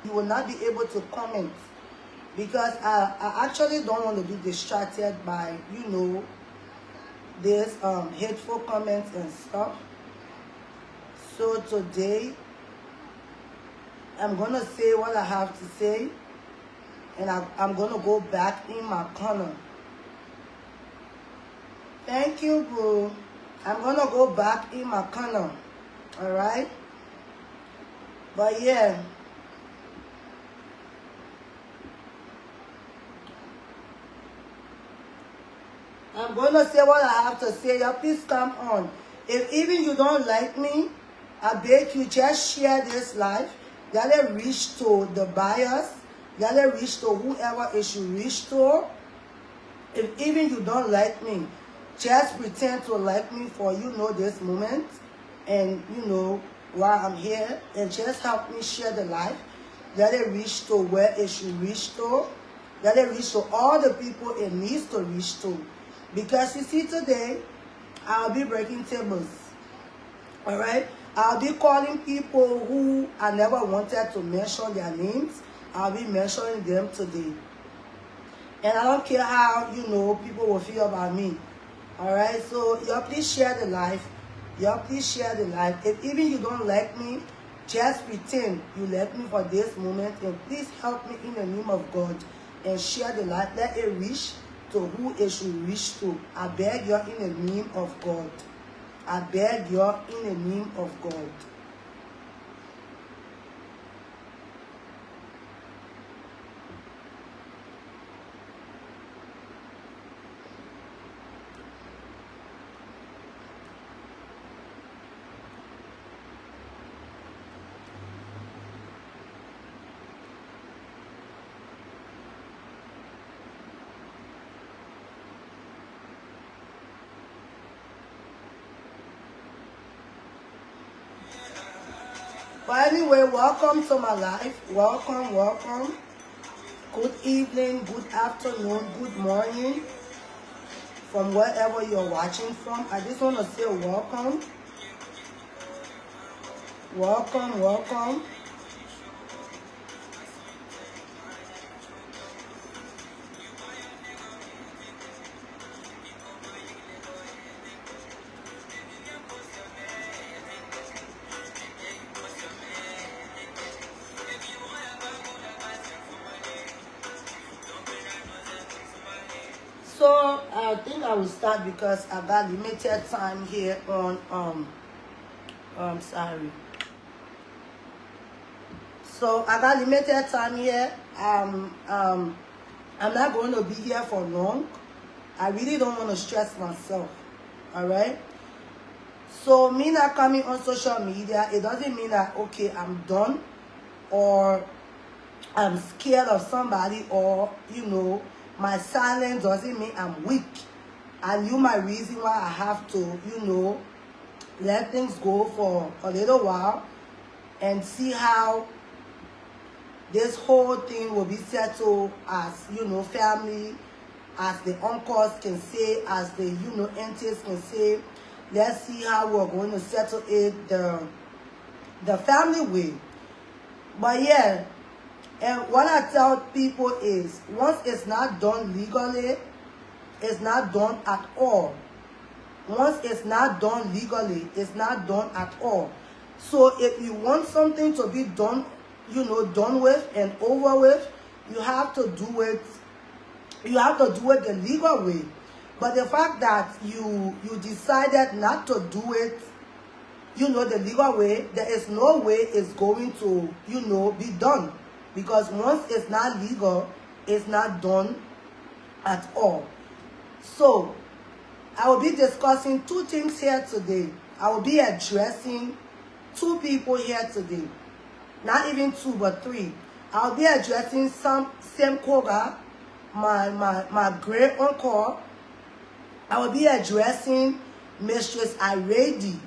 you will not be able to comment, because I actually don't want to be distracted by, you know, this hateful comments and stuff. So today I'm gonna say what I have to say, and I'm gonna go back in my corner. Thank you, boo. I'm gonna go back in my corner. All right. But yeah. I'm going to say what I have to say. Y'all, please come on. If even you don't like me, I beg you, just share this live. Let it reach to the buyers. Let it reach to whoever it should reach to. If even you don't like me, just pretend to like me for, you know, this moment. And, you know, while I'm here. And just help me share the live. Let it reach to where it should reach to. Let it reach to all the people it needs to reach to. Because you see, today, I'll be breaking tables. All right? I'll be calling people who I never wanted to mention their names. I'll be mentioning them today. And I don't care how, you know, people will feel about me. All right? So, y'all please share the live. Y'all please share the live. If even you don't like me, just pretend you like me for this moment. And please help me in the name of God. And share the live. Let it reach to who it should reach to. I beg you in the name of God. I beg you in the name of God. But anyway, welcome to my life. Welcome, welcome. Good evening, good afternoon, good morning. From wherever you're watching from, I just want to say welcome. Welcome, welcome. So I think I will start because I got limited time here on sorry. So I got limited time here. I'm not going to be here for long. I really don't want to stress myself. Alright? So me not coming on social media, it doesn't mean that okay, I'm done or I'm scared of somebody, or you know, my silence doesn't mean I'm weak. I knew my reason why I have to, you know, let things go for a little while and see how this whole thing will be settled, as, you know, family, as the uncles can say, as the, you know, aunties can say. Let's see how we're going to settle it the family way. But yeah, and what I tell people is, once it's not done legally, it's not done at all. Once it's not done legally, it's not done at all. So if you want something to be done, you know, done with and over with, you have to do it. You have to do it the legal way. But the fact that you decided not to do it, you know, the legal way, there is no way it's going to, you know, be done. Because once it's not legal, it's not done at all. So, I will be discussing two things here today. I will be addressing two people here today. Not even two, but three. I'll be addressing Sam Koga, my great uncle. I will be addressing Mistress Irady.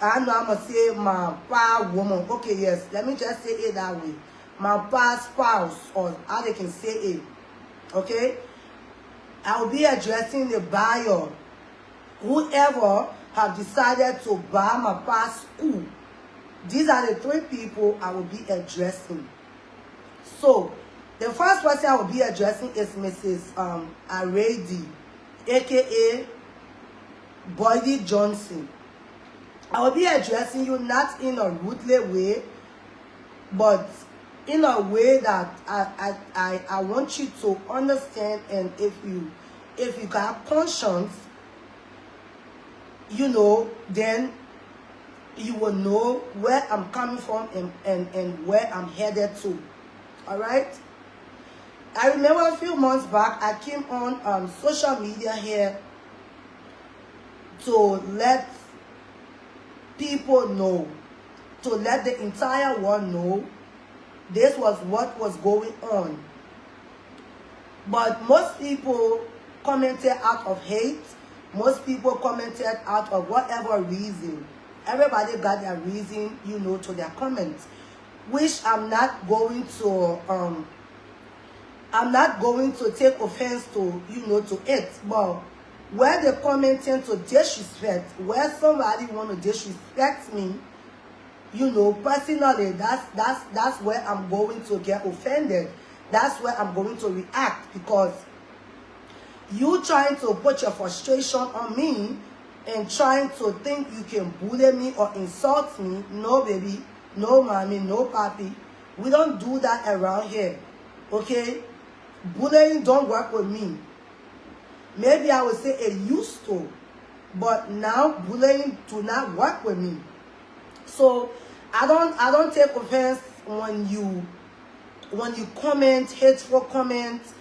I know I'm going to say my pa woman. Okay, yes. Let me just say it that way. My pa spouse, or how they can say it. Okay? I will be addressing the buyer. Whoever have decided to buy my pa's school. These are the 3 people I will be addressing. So, the first person I will be addressing is Mrs. Arady, aka Boydie Johnson. I will be addressing you not in a rudely way, but in a way that I want you to understand, and if you have conscience, you know, then you will know where I'm coming from and where I'm headed to. All right? I remember a few months back, I came on social media here to let people know, to let the entire world know this was what was going on. But most people commented out of hate. Most people commented out of whatever reason. Everybody got their reason, you know, to their comments, which I'm not going to take offense to, you know, to it. But where they commenting to disrespect, where somebody want to disrespect me, you know, personally, that's where I'm going to get offended. That's where I'm going to react, because you trying to put your frustration on me and trying to think you can bully me or insult me. No, baby. No, mommy. No, papi. We don't do that around here. Okay? Bullying don't work with me. Maybe I would say it used to, but now bullying do not work with me. So I don't take offense when you comment hateful comments.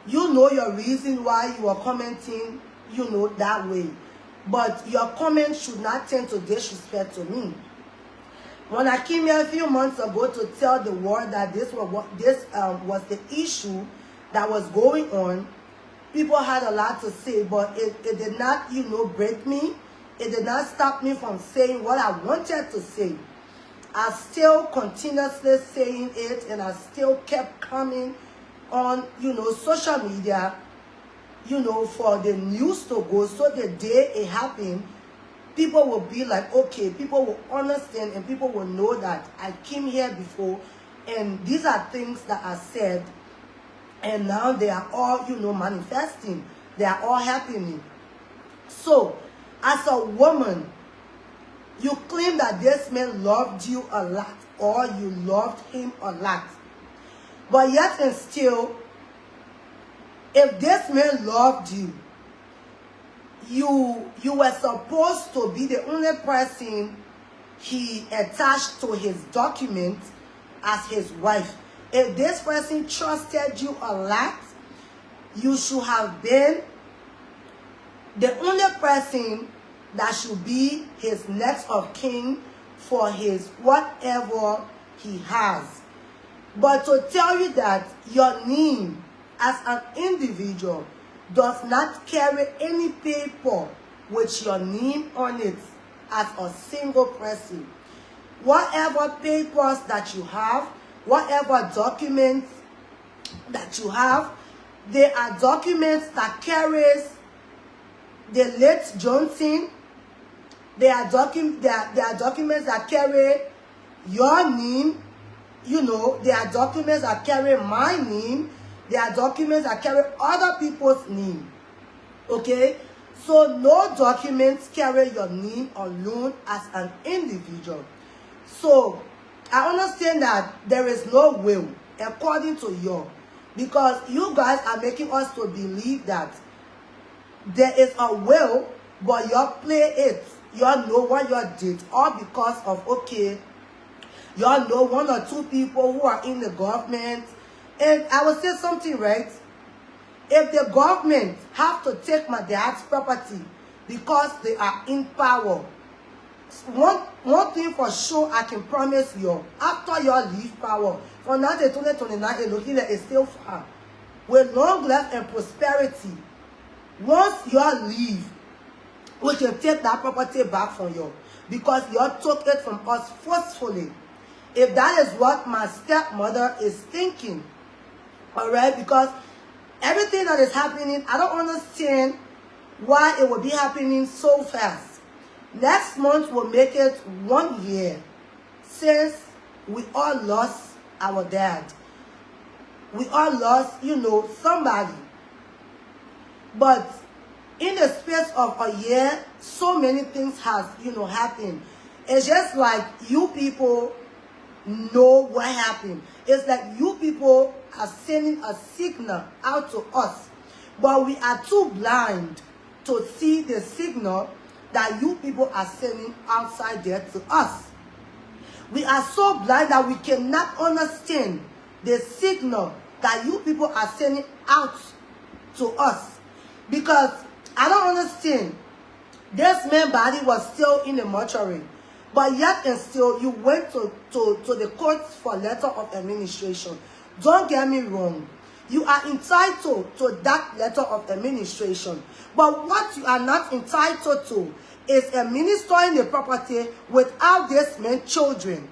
You know your reason why you are commenting, you know, that way. But your comments should not tend to disrespect to me. When I came here a few months ago to tell the world that this was the issue that was going on, people had a lot to say, but it did not, you know, break me. It did not stop me from saying what I wanted to say. I still continuously saying it, and I still kept coming on, you know, social media, you know, for the news to go, so the day it happened, people will be like, okay, people will understand, and people will know that I came here before, and these are things that I said, and now they are all, you know, manifesting. They are all happening. So, as a woman, you claim that this man loved you a lot, or you loved him a lot. But yet and still, if this man loved you, you were supposed to be the only person he attached to his document as his wife. If this person trusted you a lot, you should have been the only person that should be his next of kin for his whatever he has. But to tell you that your name as an individual does not carry any paper with your name on it as a single person. Whatever papers that you have, whatever documents that you have, they are documents that carries the late Johnson. They are documents that carry your name. You know, there are documents that carry my name. There are documents that carry other people's name. Okay? So no documents carry your name alone as an individual. So I understand that there is no will according to you, because you guys are making us to believe that there is a will, but you play it. You know what you did, all because of, okay, you know one or two people who are in the government. And I will say something, right? If the government have to take my dad's property because they are in power, one thing for sure I can promise you, after you leave power, from now to 2029, looking at is still far. With long life and prosperity, once you leave, we can take that property back from you, because you took it from us forcefully. If that is what my stepmother is thinking, all right, because everything that is happening, I don't understand why it will be happening so fast. Next month will make it 1 year since we all lost our dad. We all lost, you know, somebody. But in the space of a year, so many things has, you know, happened. It's just like you people know what happened. It's like you people are sending a signal out to us. But we are too blind to see the signal that you people are sending outside there to us. We are so blind that we cannot understand the signal that you people are sending out to us. Because I don't understand. This man's body was still in the mortuary. But yet and still, you went to the courts for letter of administration. Don't get me wrong. You are entitled to that letter of administration. But what you are not entitled to is administering the property without this man's children.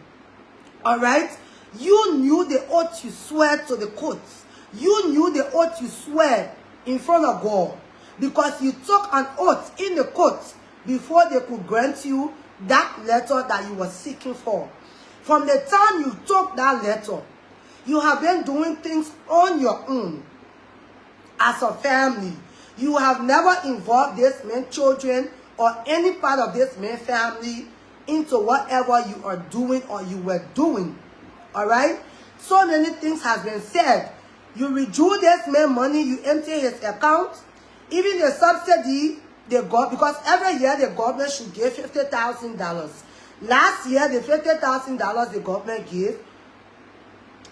Alright? You knew the oath you swear to the courts. You knew the oath you swear in front of God. Because you took an oath in the court before they could grant you that letter that you were seeking for. From the time you took that letter, you have been doing things on your own as a family. You have never involved this man's children or any part of this man's family into whatever you are doing or you were doing. Alright? So many things have been said. You withdrew this man's money, you empty his account. Even the subsidy they got, because every year the government should give $50,000. Last year, the $50,000 the government gave,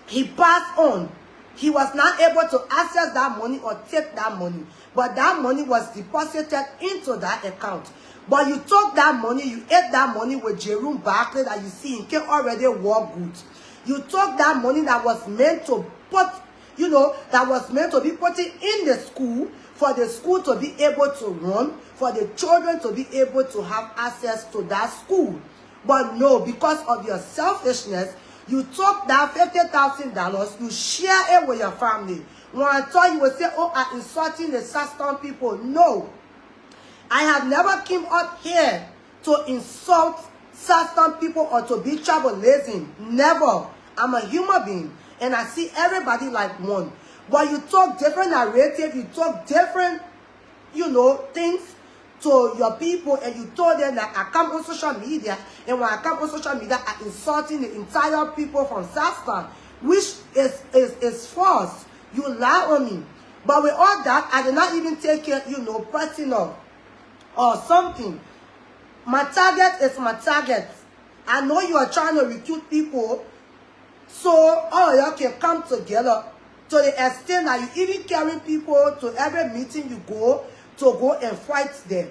he passed on. He was not able to access that money or take that money. But that money was deposited into that account. But you took that money, you ate that money with Jerome Barkley that you see in K already wore goods. You took that money that was meant to put, you know, that was meant to be put in the school, for the school to be able to run, for the children to be able to have access to that school. But no, because of your selfishness, you took that $50,000, you share it with your family. When I thought you would say, oh, I'm insulting the Saskatoon people. No. I have never come up here to insult Saskatoon people or to be tribalism. Never. I'm a human being. And I see everybody like one. But you talk different narrative, you talk different, you know, things to your people, and you told them that I come on social media, and when I come on social media, I'm insulting the entire people from Saskatoon, which is false. You lie on me. But with all that, I did not even take it, you know, personal or something. My target is my target. I know you are trying to recruit people, so all of y'all can come together. To the extent that you even carry people to every meeting you go and fight them.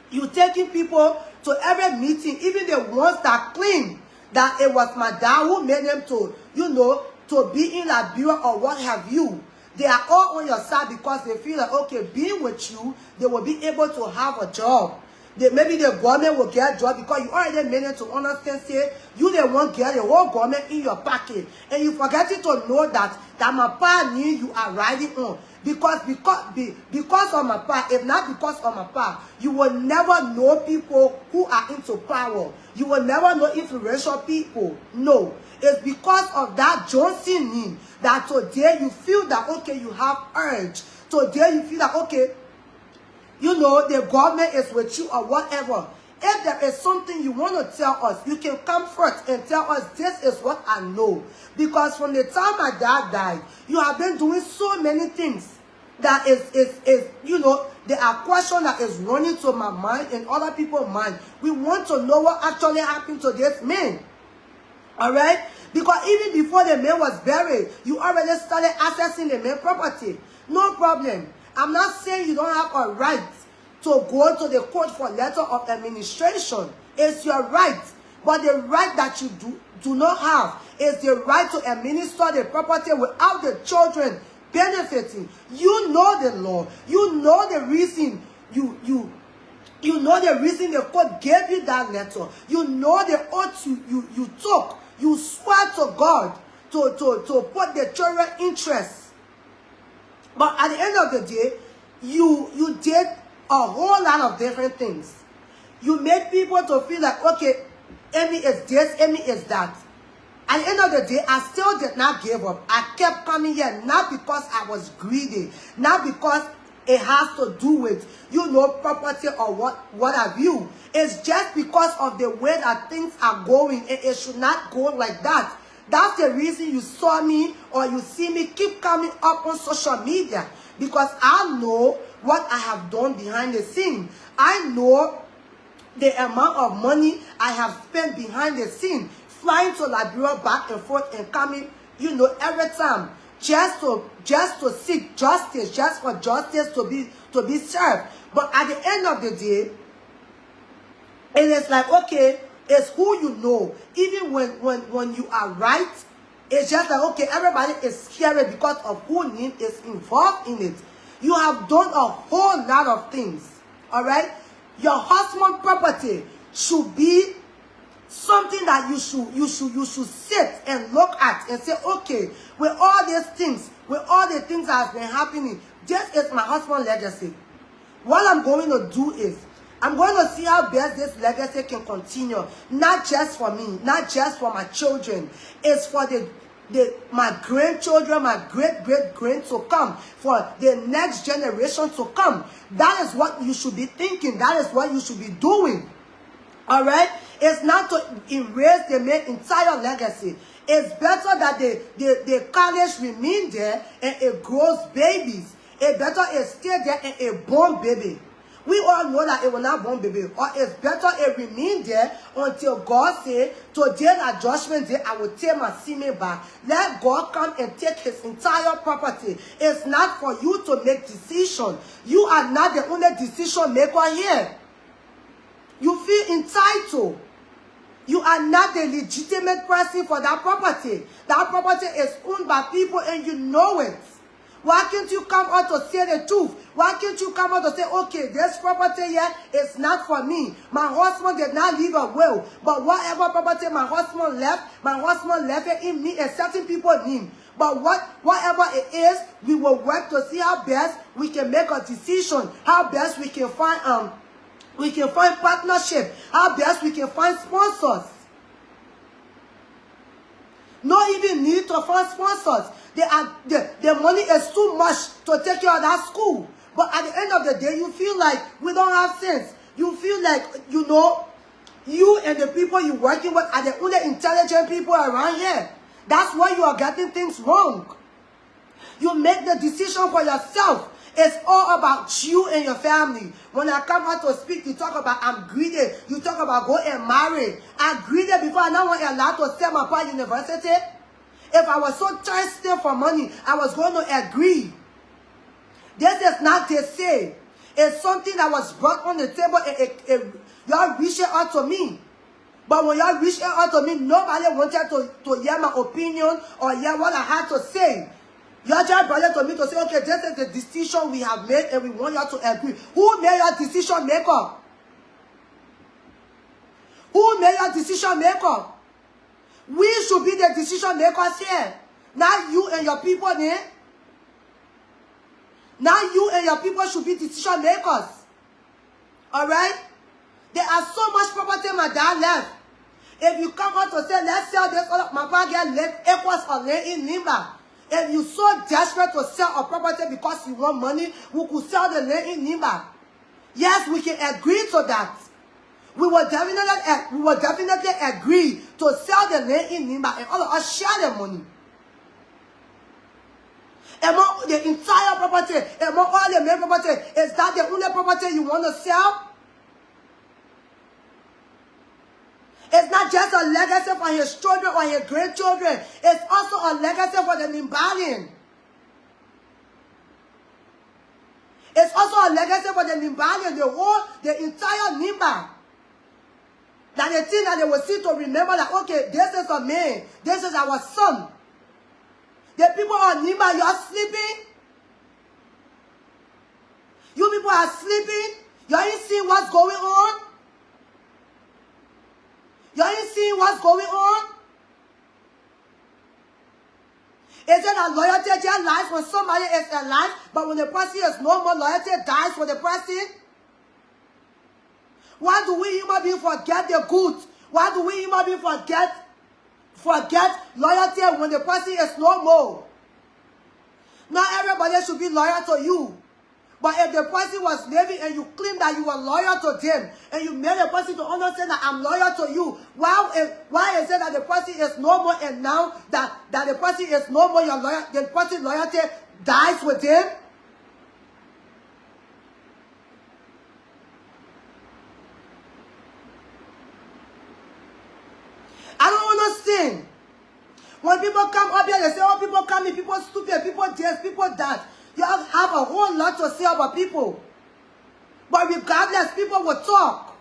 You taking people to every meeting, even the ones that claim that it was my dad who made them to, you know, to be in Liberia or what have you. They are all on your side because they feel like, okay, being with you, they will be able to have a job. Maybe the government will get a job because you already made it to understand, say, you the one get the whole government in your pocket. And you forget to know that my pa need you are riding on. Because of my pa, if not because of my pa, you will never know people who are into power. You will never know influential people. No. It's because of that Johnson need that today you feel that, okay, you have urge. Today you feel that, okay, you know, the government is with you or whatever. If there is something you want to tell us, you can come first and tell us, this is what I know. Because from the time my dad died, you have been doing so many things that is you know, there are questions that is running to my mind and other people's mind. We want to know what actually happened to this man. Alright? Because even before the man was buried, you already started accessing the man's property. No problem. I'm not saying you don't have a right to go to the court for letter of administration. It's your right. But the right that you do not have is the right to administer the property without the children benefiting. You know the law. You know the reason you know the reason the court gave you that letter. You know the oath you took. You swear to God to put the children's interests. But at the end of the day, you did a whole lot of different things. You made people to feel like, okay, Amy is this, Amy is that. At the end of the day, I still did not give up. I kept coming here, not because I was greedy, not because it has to do with, you know, property or what have you. It's just because of the way that things are going, and it should not go like that. That's the reason you saw me or you see me keep coming up on social media, because I know what I have done behind the scene. I know the amount of money I have spent behind the scene, flying to Liberia back and forth and coming, you know, every time, just to seek justice, just for justice to be served. But at the end of the day, it is like, okay, it's who you know. Even when you are right, it's just like, okay, everybody is scared because of who is involved in it. You have done a whole lot of things, all right? Your husband's property should be something that you should sit and look at and say, okay, with all these things, with all the things that have been happening, this is my husband's legacy. What I'm going to do is, I'm going to see how best this legacy can continue. Not just for me, not just for my children. It's for my grandchildren, my great-great-grand to come, for the next generation to come. That is what you should be thinking. That is what you should be doing. All right? It's not to erase the entire legacy. It's better that the college remain there and it grows babies. It's better it stay there and it born baby. We all know that it will not born baby. Or it's better it remain there until God say, today at judgment day, I will take my semen back. Let God come and take his entire property. It's not for you to make decision. You are not the only decision maker here. You feel entitled. You are not the legitimate person for that property. That property is owned by people and you know it. Why can't you come out to say the truth? Why can't you come out to say, okay, this property here is not for me. My husband did not leave a will. But whatever property my husband left it in me and certain people name. But whatever it is, we will work to see how best we can make a decision. How best we can find partnership. How best we can find sponsors. No even need to find sponsors. The money is too much to take care of that school. But at the end of the day, you feel like we don't have sense. You feel like, you know, you and the people you're working with are the only intelligent people around here. That's why you are getting things wrong. You make the decision for yourself. It's all about you and your family. When I come out to speak, you talk about I'm greedy. You talk about go and marry. I'm greedy before I now want allowed to sell my part university. If I was so thirsty for money, I was going to agree. This is not to say. It's something that was brought on the table. Y'all reached out to me. But when y'all reached out to me, nobody wanted to hear my opinion or hear what I had to say. Y'all just brought it to me to say, okay, this is the decision we have made and we want y'all to agree. Who made your decision maker? Who made your decision maker? We should be the decision makers here. Not you and your people there. Now you and your people should be decision makers. Alright? There are so much property my dad left. If you come out to say, let's sell this, my father left acres of land in Nimba. If you're so desperate to sell a property because you want money, we could sell the land in Nimba. Yes, we can agree to that. We will definitely agree to sell the land in Nimba and all of us share the money. Among the entire property, among all the main property, is that the only property you want to sell? It's not just a legacy for his children or his grandchildren. It's also a legacy for the Nimbalian. It's also a legacy for the Nimbalian, the entire Nimba. That the thing that they will see to remember that, okay, this is a man, this is our son. The people on Nimba, you are sleeping. You people are sleeping. You ain't seeing what's going on. You ain't seeing what's going on. Is it that loyalty just lies when somebody is alive, but when the person is no more, loyalty dies for the person? Why do we human beings forget the good Why do we human beings forget loyalty when the person is no more? Not everybody should be loyal to you. But if the person was living and you claim that you were loyal to them, and you made a person to understand that I'm loyal to you, why is it that the person is no more, and now that the person is no more, the person's loyalty dies with him? I don't understand. When people come up here, they say, oh, people come in, people stupid, people this, people that. You have a whole lot to say about people. But regardless, people will talk.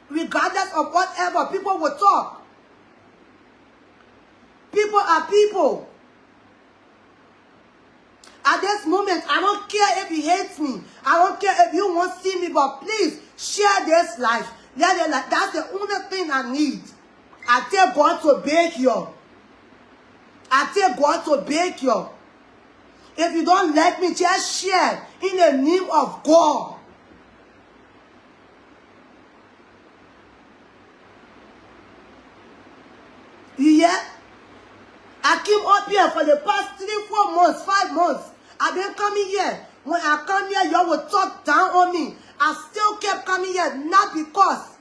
Regardless of whatever, people will talk. People are people. At this moment, I don't care if he hates me. I don't care if you won't see me, but please share this life. That's the only thing I need. I tell God to beg you. I tell God to beg you. If you don't like me, just share in the name of God. You hear? I came up here for the past 3, 4 months, 5 months. I've been coming here. When I come here, y'all will talk down on me. I still kept coming here, not because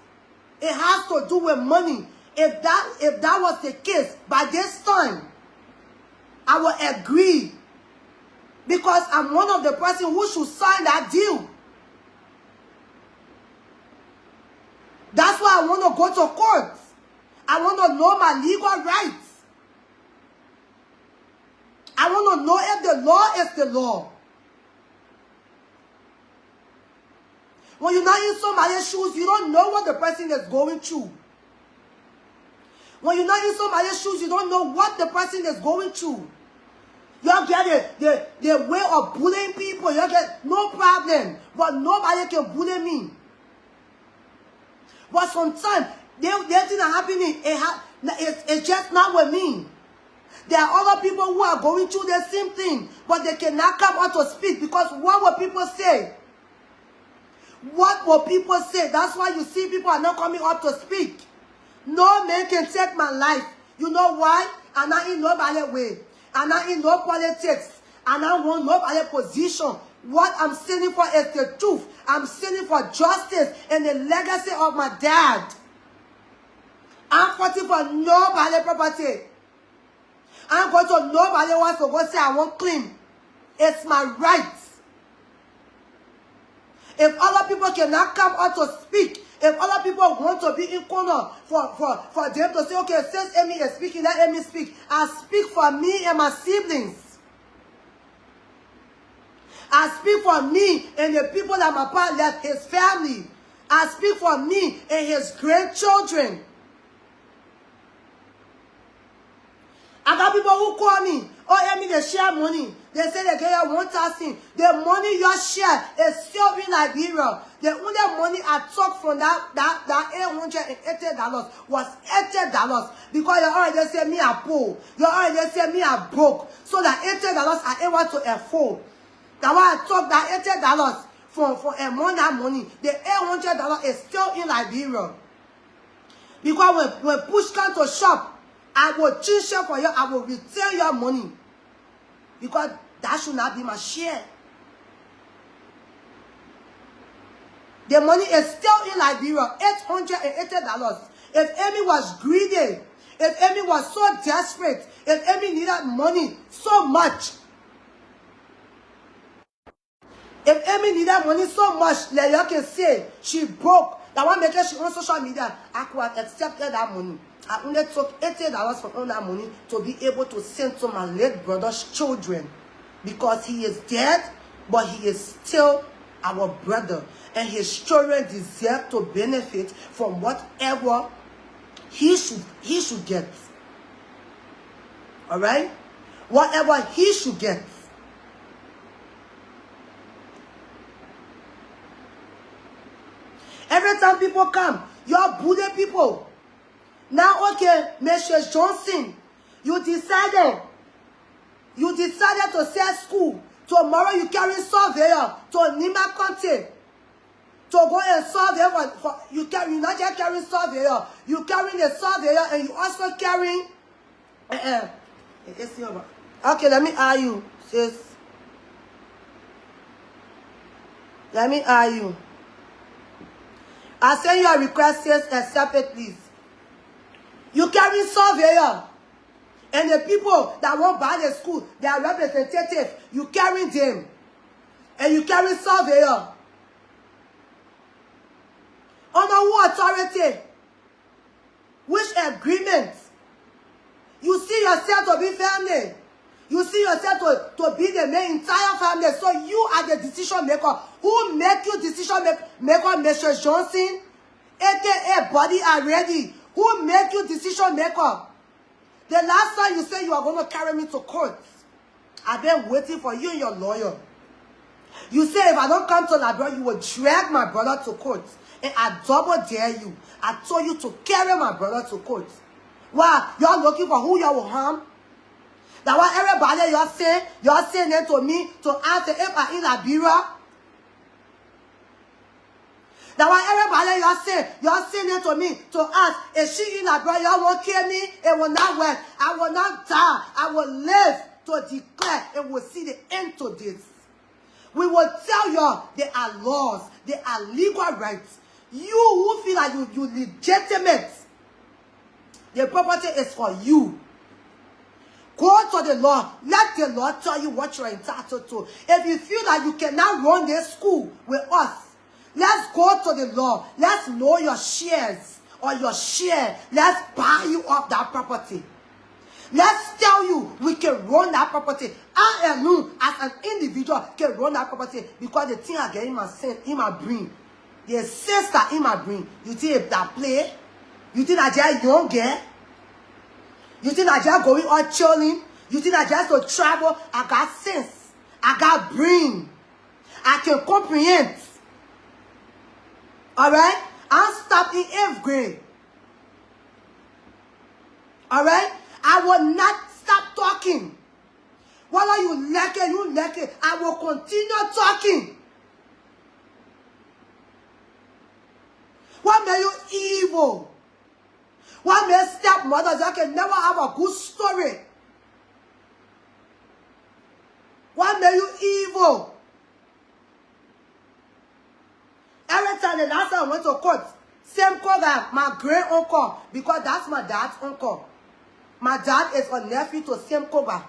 it has to do with money. If that was the case, by this time, I will agree. Because I'm one of the person who should sign that deal. That's why I want to go to court. I want to know my legal rights. I want to know if the law is the law. When you're not in somebody's shoes, you don't know what the person is going through. When you're not in somebody's shoes, you don't know what the person is going through. You get the way of bullying people. You get no problem. But nobody can bully me. But sometimes, there's things are happening. It's just not with me. There are other people who are going through the same thing. But they cannot come out to speak. Because what will people say? What will people say? That's why you see people are not coming up to speak. No man can take my life. You know why? I'm not in nobody's way. I'm not in no politics. I don't want nobody's position. What I'm standing for is the truth. I'm standing for justice and the legacy of my dad. I'm fighting for nobody's property. I'm going to nobody wants to go say I won't claim. It's my right. If other people cannot come out to speak, if other people want to be in corner for them to say, okay, since Amy is speaking, let Amy speak. I speak for me and my siblings. I speak for me and the people that my father left, his family. I speak for me and his grandchildren. I got people who call me. Oh, Amy, they share money. They say they get 1,000. The money you share is still in Liberia. The only money I took from that $880 was $80. Because you already said me a poor. You already said me a broke. So that $80 I able to afford. That's why I took that $80 from among that money. The $800 is still in Liberia. Because when push comes to shop, I will change it for you. I will return your money. Because that should not be my share. The money is still in Liberia, $880. If Amy was greedy, if Amy was so desperate, if Amy needed money so much, if Amy needed money so much, like you can say, she broke. That one making she on social media, I could have accepted that money. I only took $80 from all that money to be able to send to my late brother's children. Because he is dead, but he is still our brother. And his children deserve to benefit from whatever he should get. Alright? Whatever he should get. Every time people come, you're bully people. Now, okay, Mrs. Johnson, you decided to sell school. Tomorrow you carry surveyor to Nima County to go and survey for you carry, not just carrying surveyor, you carrying a surveyor and you also carrying okay, let me ask you, sis. Let me ask you. I send you a request, sis, accept it, please. You carry surveyor. And the people that won't buy the school, they are representative. You carry them. And you carry surveyor. Under what authority? Which agreement? You see yourself to be family. You see yourself to be the main entire family. So you are the decision maker. Who make you decision maker? Mr. Johnson, aka Body Already. Who make you decision maker? The last time you said you are going to carry me to court, I've been waiting for you and your lawyer. You say if I don't come to Liberia, you will drag my brother to court. And I double dare you. I told you to carry my brother to court. Why? You're looking for who you will harm? That why everybody you're saying it to me to answer if I'm in Liberia. That why everybody you're saying it to me to ask, is she in Liberia? You won't kill me, it will not work. I will not die. I will live to declare and we'll see the end to this. We will tell you there are laws, there are legal rights. You who feel like you legitimate, the property is for you. Go to the law. Let the law tell you what you're entitled to. If you feel like you cannot run this school with us, let's go to the law. Let's know your shares or your share. Let's buy you up that property. Let's tell you we can run that property. I alone, as an individual, can run that property because the thing I get in my brain, the sister in my brain. You think if that play? You think I just young girl? You think I just going on chilling? You think I just to travel? I got sense. I got brain. I can comprehend. Alright? I'm stopped in 8th grade. Alright? I will not stop talking. Whether you like it, I will continue talking. What made you evil? What made stepmothers that can never have a good story? What made you evil? Every time the last time I went to court, same court that my great uncle, because that's my dad's uncle. My dad is a nephew to same cover.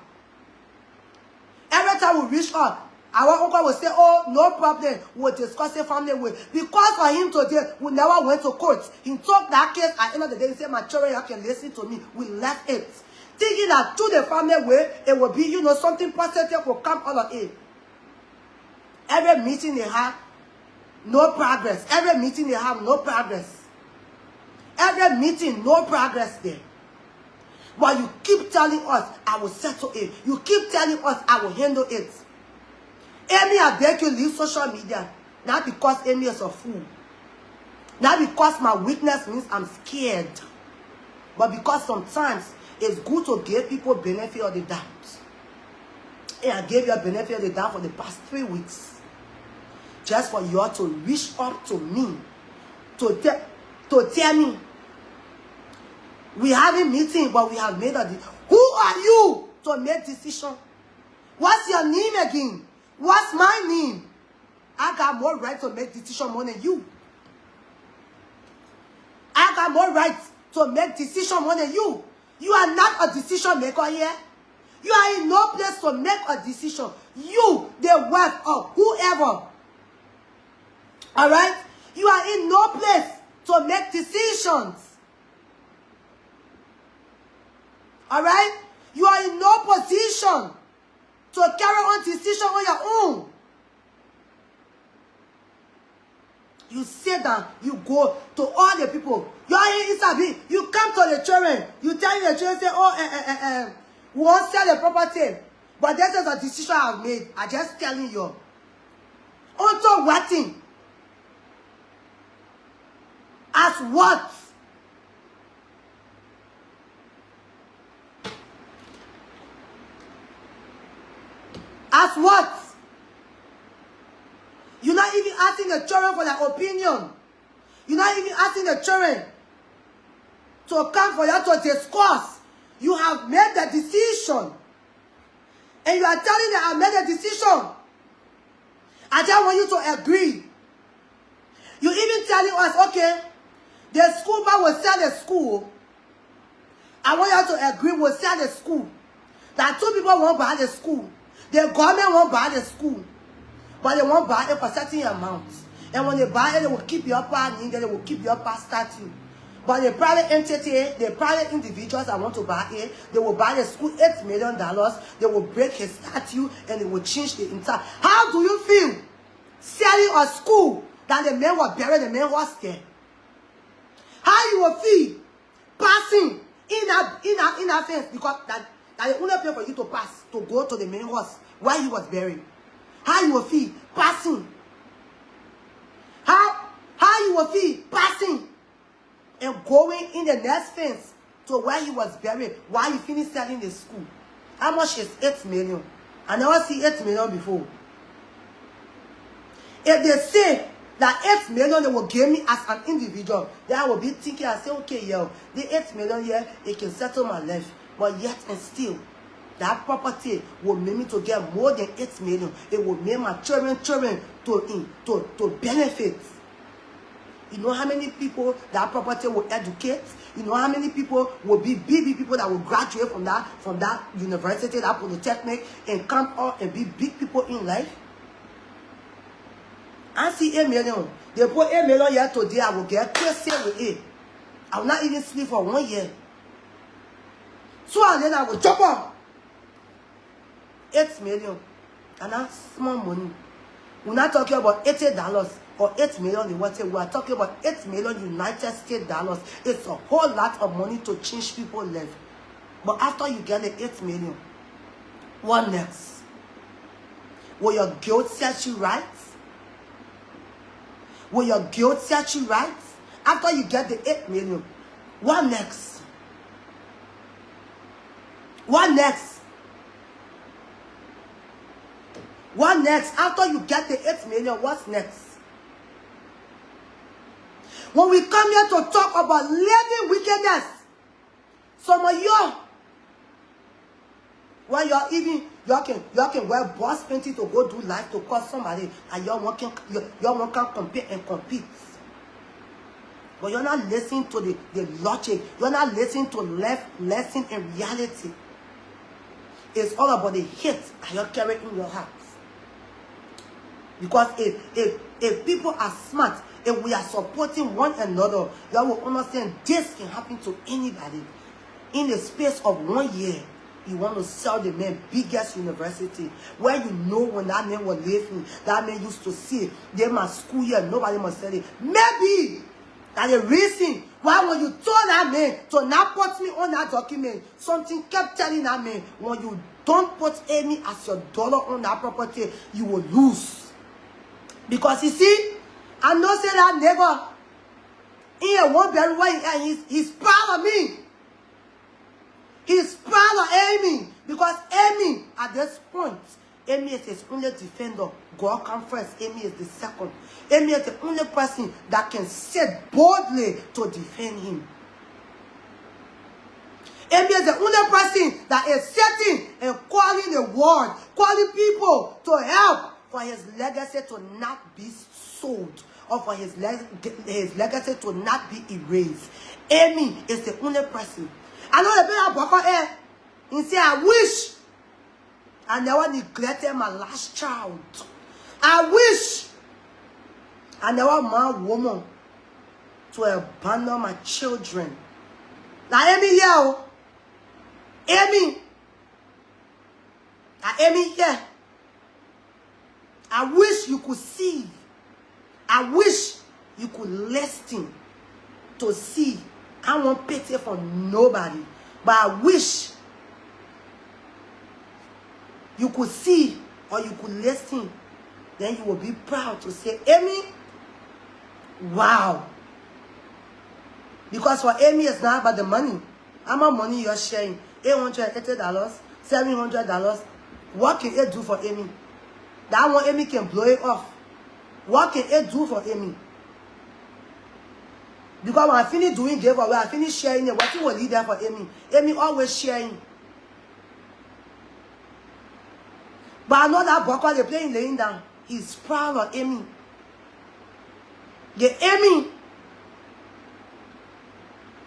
Every time we reach out, our uncle will say, oh, no problem. We'll discuss it family way. Because for him today, we never went to court. He took that case at the end of the day. He said, my children, you can listen to me. We left it. Thinking that through the family way, it will be, something positive will come out of it. Every meeting they have, no progress. Every meeting they have, no progress. Every meeting, no progress there. But you keep telling us, I will settle it. You keep telling us, I will handle it. Amy, I beg you leave social media. Not because Amy is a fool. Not because my weakness means I'm scared. But because sometimes it's good to give people benefit of the doubt. And I gave you a benefit of the doubt for the past 3 weeks. Just for you all to reach up to me. To tell me. We haven't meeting, but we have made a decision. Who are you to make decision? What's your name again? What's my name? I got more right to make decision more than you. I got more right to make decision more than you. You are not a decision maker here. You are in no place to make a decision. You, the wife of whoever. Alright? You are in no place to make decisions. Alright? You are in no position to carry on decision on your own. You sit down, you go to all the people. You are in Isabi. You come to the children. You tell the children, say, oh, we won't sell the property. But this is a decision I've made. I'm just telling you. Also waiting. As what? As what? You're not even asking the children for their opinion. You're not even asking the children to come for you to discuss. You have made the decision. And you are telling them, I made a decision. I just want you to agree. You even telling us, okay, the school man will sell the school. I want you to agree, we'll sell the school. That 2 people won't buy the school. The government won't buy the school. But they won't buy it for certain amounts. And when they buy it, they will keep your part in there, they will keep your part statue. But the private entity, the private individuals that want to buy it, they will buy the school $8 million. They will break his statue and they will change the entire. How do you feel selling a school that the man was buried, the man was there? How you will feel passing in that fence because that they only pay for you to pass to go to the main house where he was buried? How you will feel passing? How you will feel passing and going in the next fence to where he was buried while you finish selling the school? How much is 8 million? I never see 8 million before. If they say that 8 million they will give me as an individual, then I will be thinking and say, okay, yo, the 8 million here, it can settle my life. But yet and still, that property will make me to get more than 8 million. It will make my children to benefit. You know how many people that property will educate? You know how many people will be big people that will graduate from that university, that polytechnic, and come out and be big people in life? I see 8 million. They put 8 million here today. I will get crazy with it. I will not even sleep for 1 year. So and then I will jump up. 8 million. And that's small money. We're not talking about $80 or 8 million in what we are talking about 8 million United States dollars. It's a whole lot of money to change people's lives. But after you get the 8 million, what next? Will your guilt set you right? Will your guilt set you right? After you get the 8 million, what next? What next? What next? After you get the 8 million, what's next? When we come here to talk about living wickedness, some of you, when y'all can wear boss painting to go do life to cause somebody, and y'all can compete and compete. But you're not listening to the logic. You're not listening to lesson in reality. It's all about the hate that you're carrying in your heart. Because if people are smart, if we are supporting one another, you will understand this can happen to anybody. In the space of 1 year, you want to sell the man biggest university, where you know when that man was living, that man used to see, they must school year, nobody must sell it. Maybe that the reason why when you told that man to not put me on that document, something kept telling that man, when you don't put Amy as your dollar on that property, you will lose. Because you see, I know say that neighbor, he won't very well, and he's proud of me. He's proud of Amy. Because Amy, at this point, Amy is his only defender. God comes first. Amy is the second. Amy is the only person that can sit boldly to defend him. Amy is the only person that is sitting and calling the world, calling people to help for his legacy to not be sold, or for his legacy to not be erased. Amy is the only person. I know the people walk here and say, I wish I never neglected my last child. I wish I never married a woman to abandon my children. Now, Amy here. Amy. Now, Amy here. I wish you could see. I wish you could listen to see. I won't pity for nobody. But I wish you could see or you could listen. Then you will be proud to say, Amy, wow. Because for Amy, it's not about the money. How much money you're sharing? $880, $700. What can it do for Amy? That one, Amy can blow it off. What can it do for Amy? Because when I finish doing giveaway, I finish sharing it. What will lead there for Amy? Amy always sharing. But I know that Boko they playing laying down. He's proud of Amy. The Amy,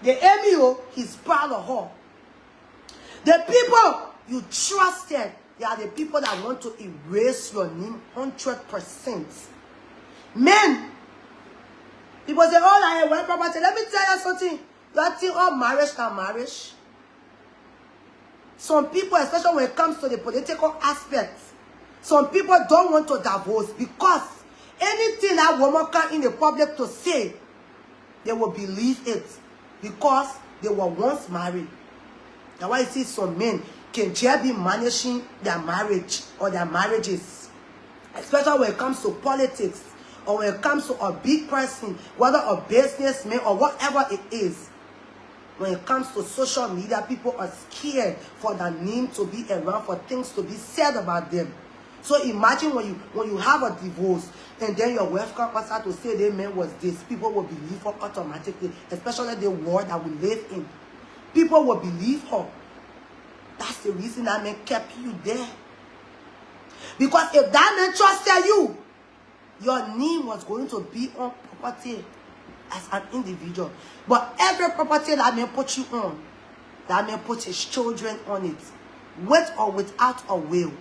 oh, he's proud of her. The people you trusted, they are the people that want to erase your name 100%. Men, people say, oh, I have one property. Let me tell you something. You think all marriage can marriage? Some people, especially when it comes to the political aspects, some people don't want to divorce because anything that woman come in the public to say, they will believe it because they were once married. That's why you see some men can just be managing their marriage or their marriages, especially when it comes to politics or when it comes to a big person, whether a businessman or whatever it is. When it comes to social media, people are scared for their name to be around, for things to be said about them. So imagine when you have a divorce and then your wife comes out to say the man was this, people will believe her automatically, especially the world that we live in. People will believe her. That's the reason that man kept you there. Because if that man trusted you, your name was going to be on property as an individual. But every property that man put you on, that man put his children on it, with or without a will.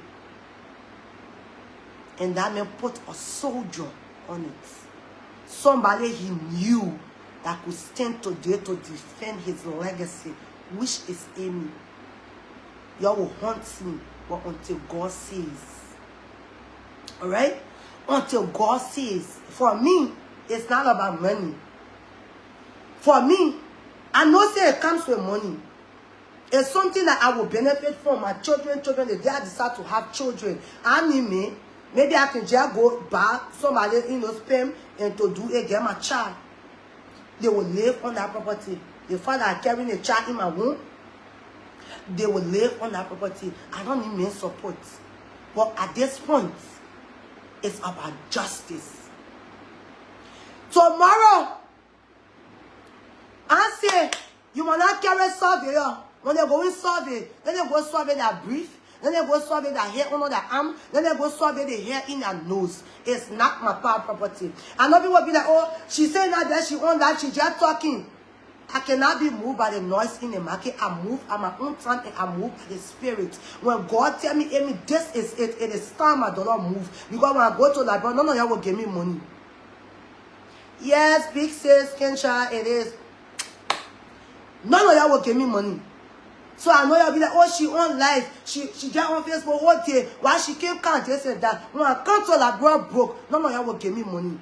And that man put a soldier on it. Somebody he knew that could stand today to defend his legacy, which is Amy. You will hunt me, but until God says. Alright? Until God says. For me, it's not about money. For me, I know say it comes with money. It's something that I will benefit from. My children, the day I decide to have children, I need me. Maybe I can just go back, somebody, spend and to do it, get my child. They will live on that property. The father is carrying a child in my womb. They will live on that property. I don't need men support. But at this point, it's about justice. Tomorrow, I say, you will not carry surveyor. When they go in survey, then they go survey their brief. Then they go survey the hair under their arm. Then they go survey the hair in their nose. It's not my property. And other people will be like, oh, she said not that she owned that. She just talking. I cannot be moved by the noise in the market. I move at my own time and I move by the spirit. When God tell me, Amy, this is it. It is time I do not move. Because when I go to Liberia, none of y'all will give me money. Yes, big sis, Kensha, it is. None of y'all will give me money. So I know you'll be like, oh, she on live. She just on Facebook all day. Why she came can't this and that. When I come to Liberia broke, none of y'all will give me money.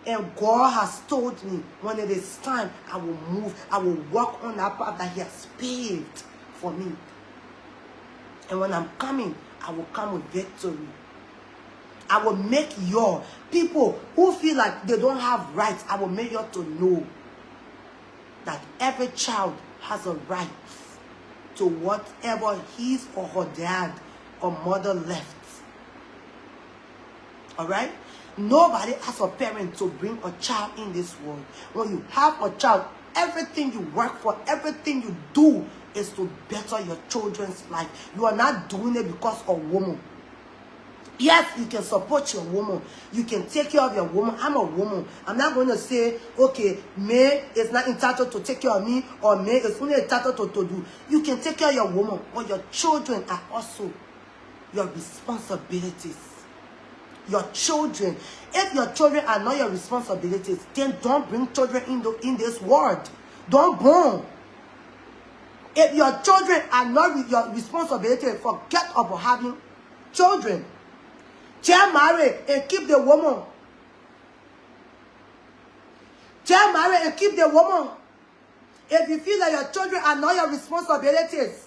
And God has told me, when it is time, I will move. I will walk on that path that He has paved for me. And when I'm coming, I will come with victory. I will make your people who feel like they don't have rights, I will make you to know that every child has a right to whatever his or her dad or mother left. Alright? Nobody has a parent to bring a child in this world. When you have a child, everything you work for, everything you do is to better your children's life. You are not doing it because of a woman. Yes, you can support your woman. You can take care of your woman. I'm a woman. I'm not going to say, okay, May is not entitled to take care of me, or May is only entitled to do. You can take care of your woman, but your children are also your responsibilities. Your children. If your children are not your responsibilities, then don't bring children in this world. Don't born. If your children are not your responsibility, forget about having children. Just marry and keep the woman. Just marry and keep the woman. If you feel that your children are not your responsibilities,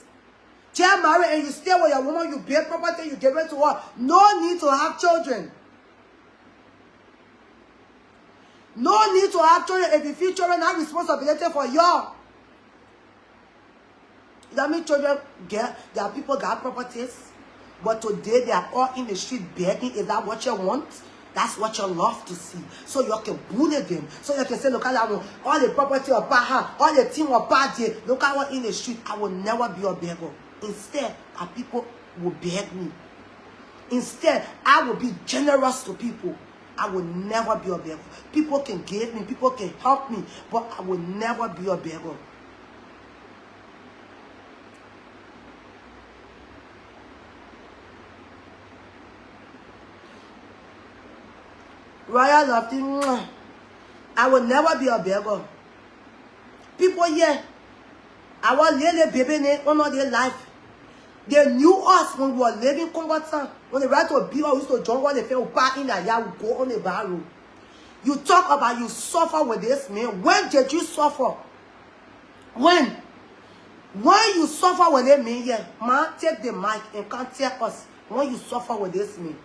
just marry and you stay with your woman, you build property, you give it to her. No need to have children. No need to have children if you feel children have responsibility for you. That means children there are people got properties. But today they are all in the street begging. Is that what you want? That's what you love to see. So you can bully them. So you can say, look at that one. All the property of Paha, all the thing of Paha, look at what in the street. I will never be a beggar. Instead, people will beg me. Instead, I will be generous to people. I will never be a beggar. People can give me, people can help me, but I will never be a beggar. Royal Lofty, I will never be a beggar. People here, our little baby on their life. They knew us when we were living combatant. When they were to be, we used to jump when they fell back in the yard, we go on the barrel. You talk about you suffer with this man. When did you suffer? When you suffer with this man, yeah, man, take the mic and can't tell us when you suffer with this man.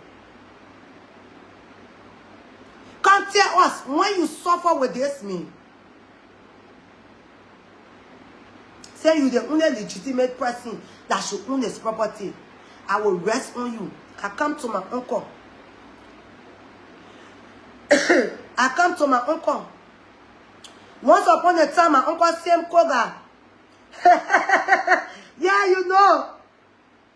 Can't tell us when you suffer with this man. Say you the only legitimate person that should own this property. I will rest on you. I come to my uncle. I come to my uncle. Once upon a time, my uncle same Koga. Yeah, you know.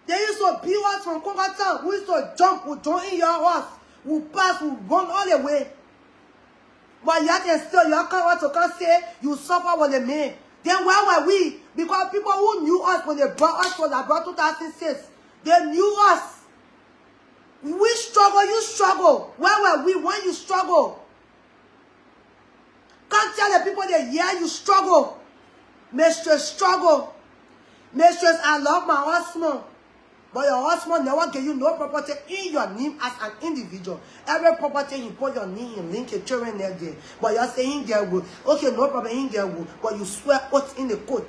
They used to beat us from Koga town. We used to jump, we join in your horse. We pass, we run all the way. But yet and still, you can't to come say you suffer with the man. Then where were we? Because people who knew us when they brought us from about 2006, they knew us. We struggle, you struggle. Where were we when you struggle? Can't tell the people that, yeah, you struggle. Mistress, struggle. Mistress, I love my husband. But your husband never gave you no property in your name as an individual. Every property you put your name in, link your children there. But you're saying there will. Okay, no problem in there will. But you swear oath in the court.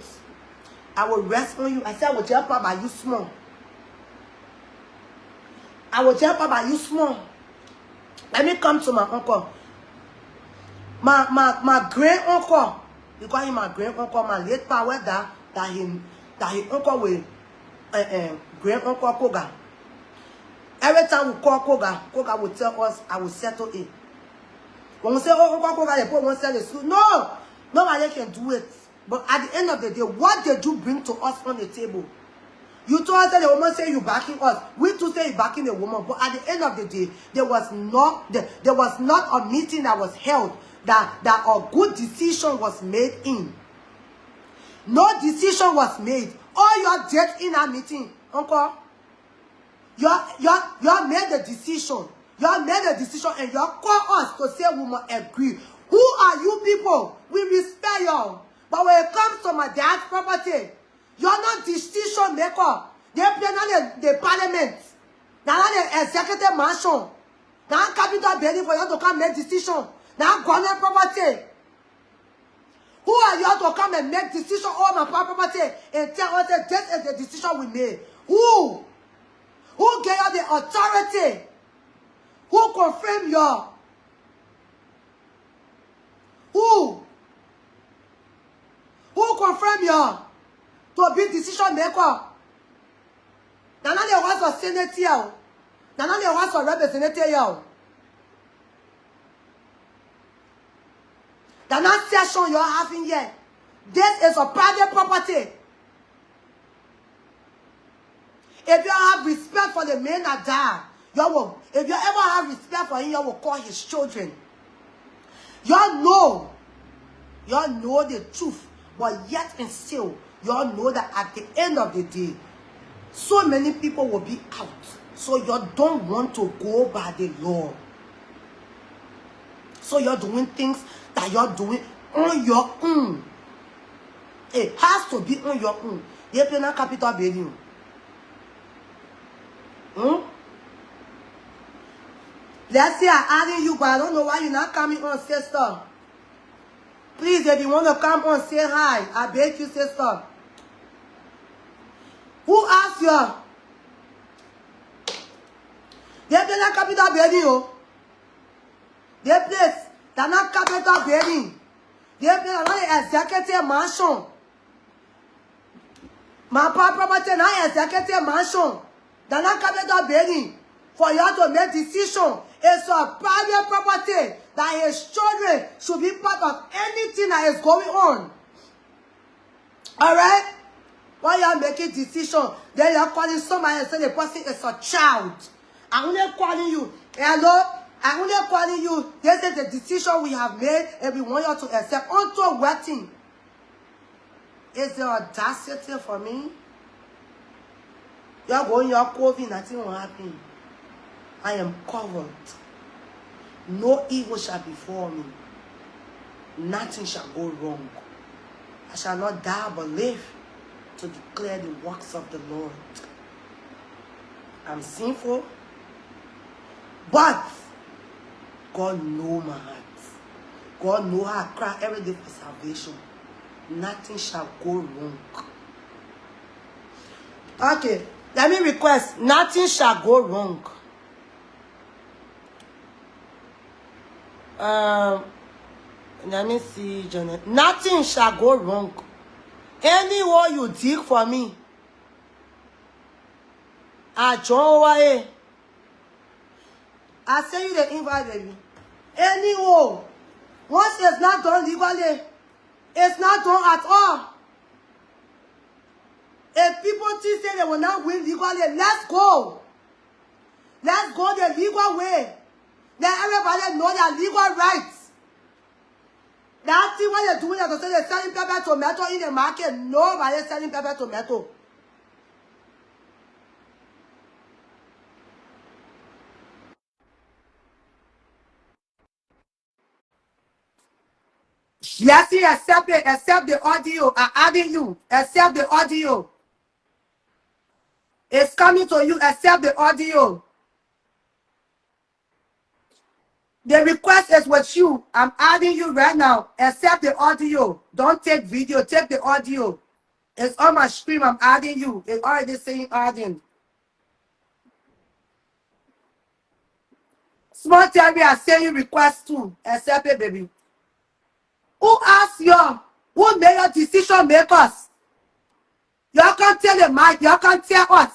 I will rest on you. I said I will tell Papa you small. I will tell Papa you small. Let me come to my uncle. My great uncle. Because he's my great uncle, my late power that he uncle will great uncle Koga. Every time we call Koga, Koga will tell us, I will settle it. When we say, oh, Uncle Koga, they put one sell the school. No, nobody can do it. But at the end of the day, what did you bring to us on the table? You told us that the woman say you backing us. We too say you backing the woman. But at the end of the day, there was not a meeting that was held that a good decision was made in. No decision was made. All your did in that meeting, Uncle, you made the decision. You made the decision and you call us to say we must agree. Who are you people? We respect you. But when it comes to my dad's property, you're not decision maker. They play not the parliament. Now the executive mansion. Now capital building for you to come make decision. Now government property. Who are you to come and make decision on my property and tell us that this is the decision we made? Who? Who gave you the authority? Who confirmed you? Who? Who confirmed you to be decision maker? None of the ones for Senate here. None of the ones for representative here. The next session you're having here, this is a private property. If you have respect for the man that died, if you ever have respect for him, you will call his children. You know the truth, but yet and still, you all know that at the end of the day, so many people will be out. So you don't want to go by the law. So you're doing things that you're doing on your own. It has to be on your own. You play na capital building. Let's say I'm adding you, but I don't know why you're not coming on, sister. Please, if you want to come on, say hi. I beg you, sister. Who asked you? They play na capital building, oh. They place. They're not capital building. They play another executive mansion. My property now executive mansion. They're not capital building. For you to make decision It's a private property that his children should be part of anything that is going on. All right? When you are making decision, then you are calling somebody and say the person is a child. I'm only calling you. Hello? I'm only calling you. This is the decision we have made and we want you to accept. Unto waiting. Is the audacity for me? You're going, you're COVID, nothing will happen. I am covered. No evil shall befall me. Nothing shall go wrong. I shall not die but live to declare the works of the Lord. I'm sinful, but God knows my heart. God knows how I cry every day for salvation. Nothing shall go wrong. Okay, let me request. Nothing shall go wrong. Let me see, Janet. Nothing shall go wrong. Anywhere you dig for me, I join away. I send you the invite, baby. Anywhere. Once it's not done legally, it's not done at all. If people think say they will not win legally, let's go. Let's go the legal way. Let everybody know their legal rights. That thing what they're doing, they're selling pepper tomato in the market. Nobody is selling pepper tomato. Yes, see, accept it, accept the audio. I'm adding you. Accept the audio. It's coming to you. Accept the audio. The request is with you. I'm adding you right now. Accept the audio. Don't take video. Take the audio. It's on my screen. I'm adding you. It's already saying adding. Small Terry, I send you request too. Accept it, baby. Who asked you? Who made your decision makers? Y'all can tell the mic. Y'all can tell us.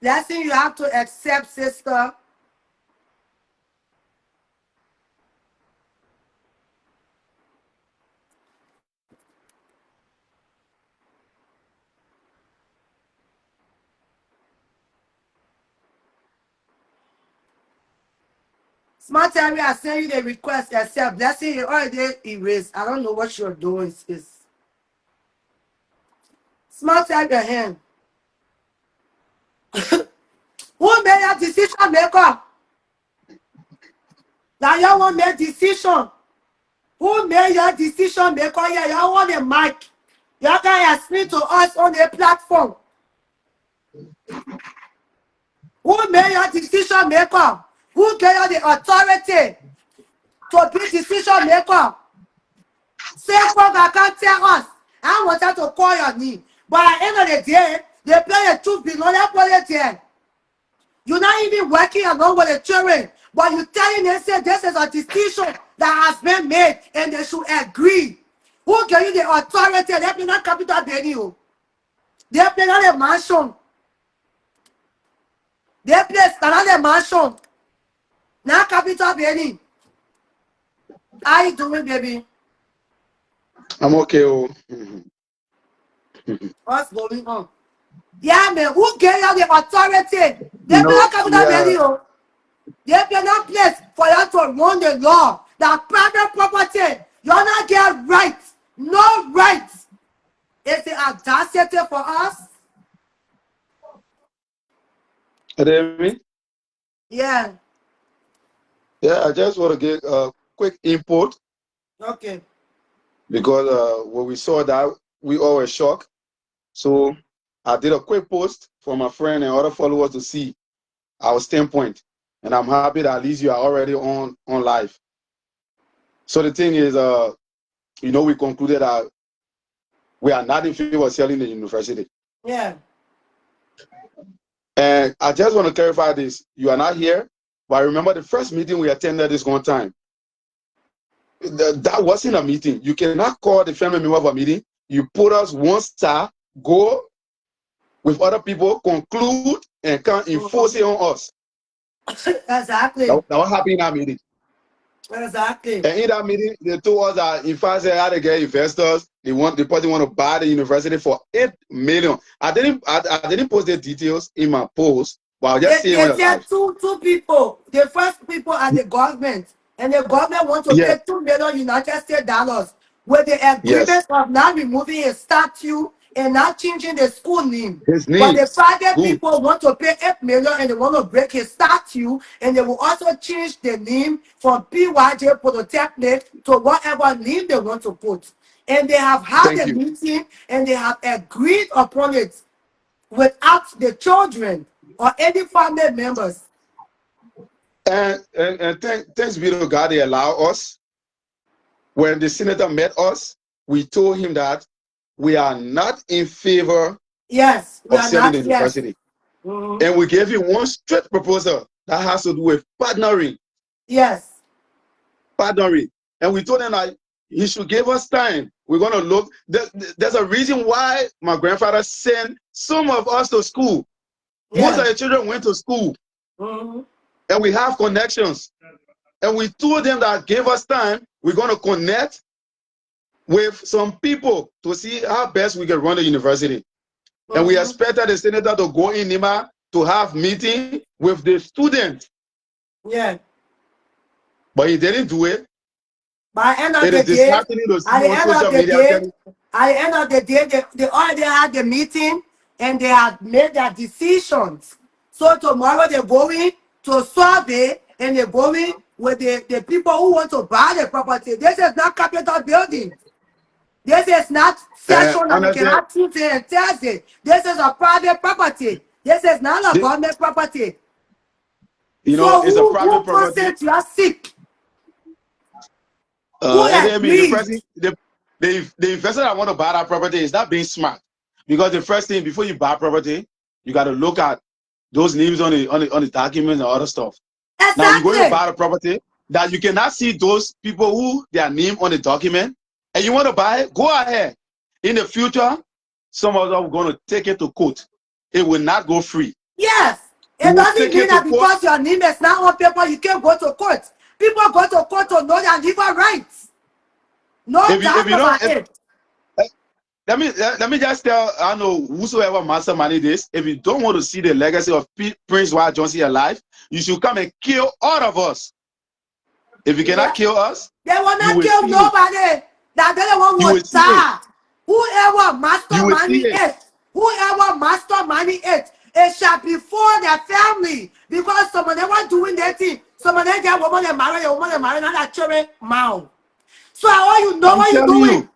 Lesson you have to accept, sister. Smart Terry, I send you the request. Accept. Lesson you already erased. I don't know what you're doing. Is Smart Terry, your hand. Who made your decision maker? Now y'all want make decision. Who made your decision maker? Yeah, y'all want a mic. Y'all can explain to us on the platform. Who made your decision maker? Who gave you the authority to be decision maker? Say fuck, I can't tell us. I want her to call your name. But at the end of the day, they play a truth below that politics. You're not even working along with the children, but you're telling them, say, this is a decision that has been made and they should agree. Who gave you the authority? They play not capital venue. They play not a mansion. They play another mansion. Not capital venue. How you doing, baby? I'm okay. Oh. What's going on? Yeah, man. Who gave you the authority? They You play know, not capital yeah, venue. They cannot place for you to run the law. That private property, you're not get rights. No rights. It's the audacity for us. me. Yeah. Yeah, I just want to get a quick input Okay. because when we saw that, we all were shocked. So I did a quick post for my friend and other followers to see our standpoint, and I'm happy that at least you are already on live. So the thing is, we concluded that we are not in favor of selling the university. Yeah. And I just want to clarify this: you are not here, but I remember the first meeting we attended this one time. that wasn't a meeting. You cannot call the family member of a meeting. You put us one star, go with other people, conclude, and come enforce it on us. Exactly. That what happened in that meeting. Exactly. And in that meeting, they told us that if I say how to get investors, the party want to buy the university for 8 million. I didn't post the details in my post, but I'll just say it on They the said live. two people. The first people are the government, and the government wants to Yes, pay $2 million with the yes. agreement of not removing a statue and not changing the school name. His But name. the private Good. people want to pay 8 million and they want to break his statue, and they will also change the name from PYJ Polytechnic to whatever name they want to put. And they have had Thank a you. meeting and they have agreed upon it without the children or any family members. And thanks be to God, they allow us. When the senator met us, we told him that we are not in favor Yes, we of are selling the not. Yes. university. Mhm. And we gave him one straight proposal that has to do with partnering. Yes. Partnering. And we told him that he should give us time. We're going to look. There's a reason why my grandfather sent some of us to school. Most of Yes. the children went to school, Mhm. and we have connections. And we told them that give us time. We're going to connect with some people to see how best we can run the university. And we Mhm. expected the senator to go in Nima to have meeting with the students, Yeah. but he didn't do it. By the end of It the is day, disheartening to at see the on end of social the media. day, at the end of the day, they already had the meeting and they had made their decisions. So tomorrow they're going to survey and they're going with the people who want to buy the property. This is not capital building. This is not session and they Understand? cannot Tuesday and Thursday. This is a private property. This is not a They, government property. it's So a who private property. consent you are sick? Who And then I mean, agreed? the investor that want to buy that property is not being smart, because the first thing before you buy property, you got to look at those names on the documents and other stuff. Now you're going to Exactly. buy the property that you cannot see those people who their name on the document, and you want to buy it, go ahead. In the future, some of us are going to take it to court. It will not go free. Yes. We It will doesn't take mean it to that court. because your name is not on paper, you can't go to court. People go to court to know their legal rights. No If doubt you don't, about it. let me just tell I know whosoever mastermind this. If you don't want to see the legacy of Prince Wyatt Johnson alive, you should come and kill all of us. If you cannot Yeah. kill us, They will you not will kill see it. nobody. That they one You will will see it. die. Whoever You will see masterminding it. it, whoever masterminding it, it shall be for their family. Because some of them are doing their thing. Some of them get woman and marry, a woman and marry, not that children mouth. So I want you know I'm what you're telling you, doing.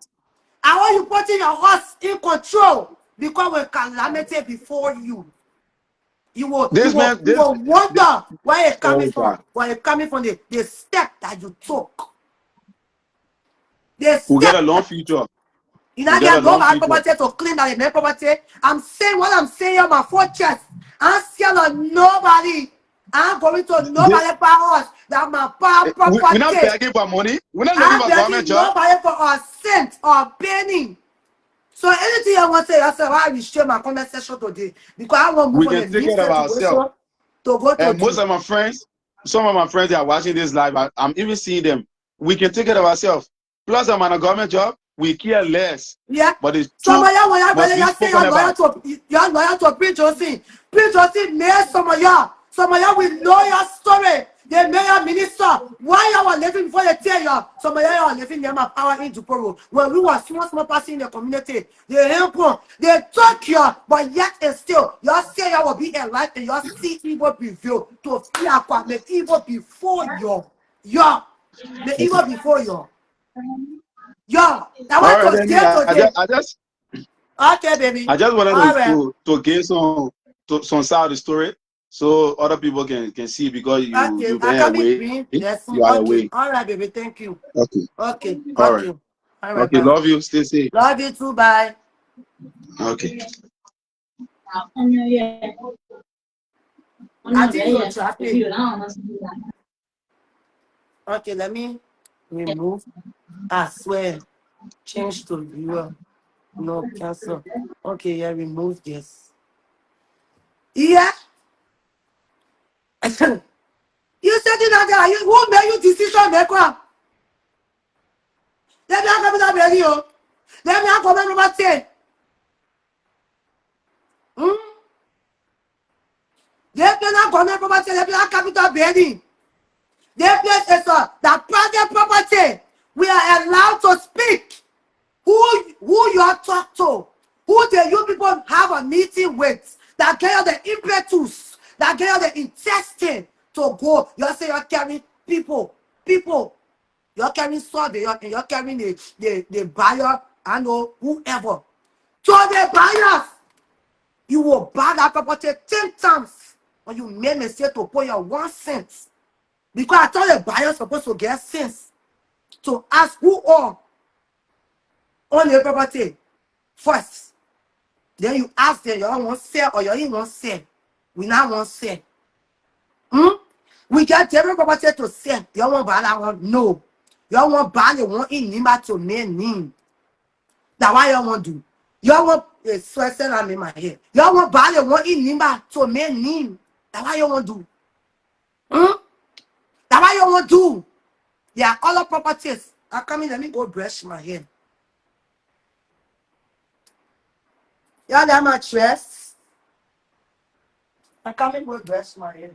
I want you putting your horse in control. Because when calamity before you, you will you this will man, you will this wonder where it's coming oh from. God, Where it's coming from the step that you took. The we get step a long that future. you We not get a get no long bad future. property to clean out the main property. I'm saying what I'm saying on my four chest. I'm scared of nobody. I'm going to This, nobody powers that my power we're not property. begging for money. We're not looking I'm for a government begging job. nobody for a cent or penny. So anything I want to say, I say why we share my comment section today. Because I want to move We from can the take live care of ourselves. situation to go to And most the of my friends, some of my friends that are watching this live, I'm even seeing them. We can take care of ourselves. Plus, I'm on a government job. We care less. yeah. But the Some truth of y'all when y'all must better be y'all say spoken about. you're loyal to Prince Josie. Prince Josie made some of y'all. Some of y'all will know your story. They made your minister. Why y'all were living before they tell y'all? Some of y'all are living them a power into Poro. When we were small person in the community, they help you. They took you, but yet and still, y'all say y'all will be alive and y'all see evil prevail to fear make evil before you. Y'all. The evil before you. Y'all. I All want right, to then me, say today. Okay, baby. I just wanted All right. to gain some side of the story so other people can see, because Okay. you've I been come in away. green. Yes. You are Okay. away. All right, baby. Thank you. Okay. Okay. All right. Okay. All right. Okay. Bye. Love you. Stay safe. Love you too. Bye. Okay. I think you're traffic. Okay. Let me. Remove. I swear. Change to viewer. No, cancel. Okay, yeah, remove this. Yeah. You said it out there. Who made you decision maker? Let me have capital value. Let me have comment property. Hmm? Let me have comment property. Let me have capital value. Their place is that private property. We are allowed to speak. Who you are talk to, who the you people have a meeting with, that get you the impetus, that get you the intestine to go. You say you're carrying people, you're carrying somebody, you're carrying the buyer, I know whoever. So the buyers, you will buy that property 10 times when you make mistake to put your 1 cent. Because I thought the buyer supposed to get sense to ask who on the property first. Then you ask them, you all want sell or you ain't want sell. We now want sell. We get different property to sell. You all want buy that one? No. You all want buy the one in Nima to make name. That's why you want do. You all want a sweater I'm in my head. You all want buy the one in Nima to make name. That's why you want do. That's why you want do. Yeah, other properties. I come in, let me go brush my hair. Yeah, that my dress. I come in, go brush my hair.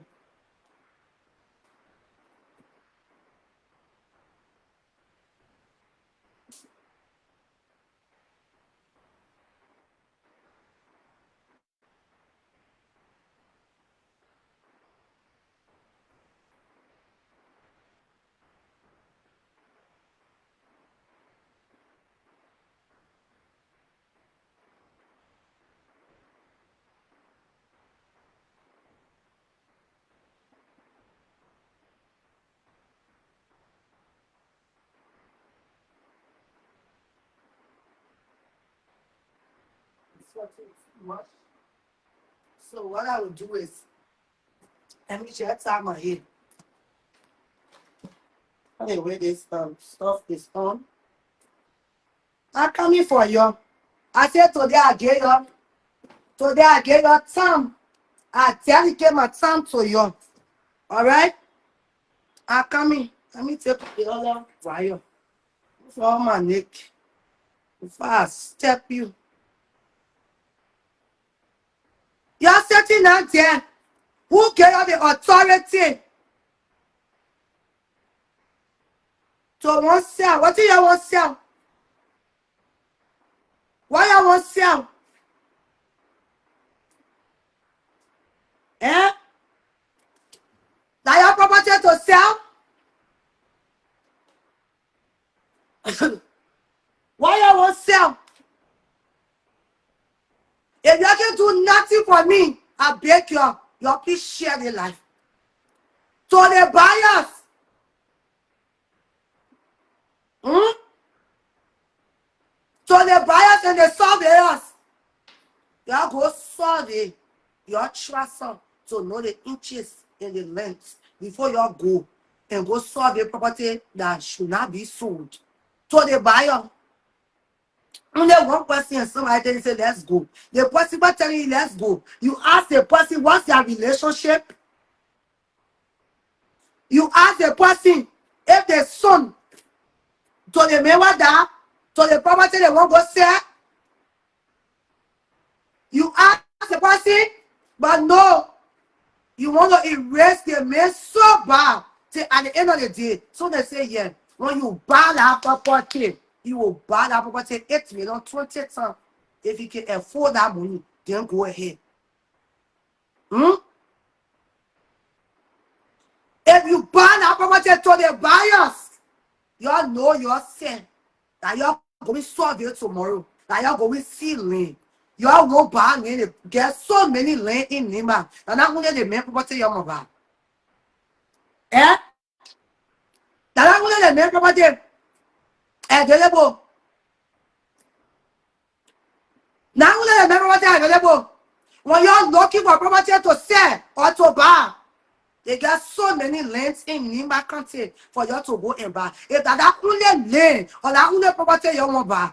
So what I will do is, let me just tie my head. Anyway, this stuff is on. I'm coming for you. I said today I gave you. Today I gave you time. I dedicate my time to you. All right? I'm coming. Let me take the other wire for my neck. Before I step you. You're sitting out there. Who gave you the authority to want sell? What do you want sell? Why you want sell? Eh? Now your property to sell? Why you want sell? If you can do nothing for me, I beg you please share the life. To the buyers, hmm? To the buyers and the surveyors, you go survey your trust to know the inches and the length before you go and go survey property that should not be sold. To the buyer, only one person and somebody tell you say let's go. The person telling you let's go. You ask the person what's their relationship. You ask the person if the son to the mewada, to the property they won't go sell. You ask the person, but no, you want to erase the man so bad. Till at the end of the day, so they say, yeah, when you buy that property, you will buy that property 8 million, 20 times. If you can afford that money, then go ahead. If you buy that property to the buyers, you all know yourself that you're going to solve it tomorrow. That you're going to see land. You all won't buy land. Get so many land in Nima. And not only the main property you're going to buy. Eh? That not only the main property available. Not only the main property available. When you're looking for property to sell or to buy, They got so many lands in Nimba County for you to go and buy. If that only land or that only property you want to buy,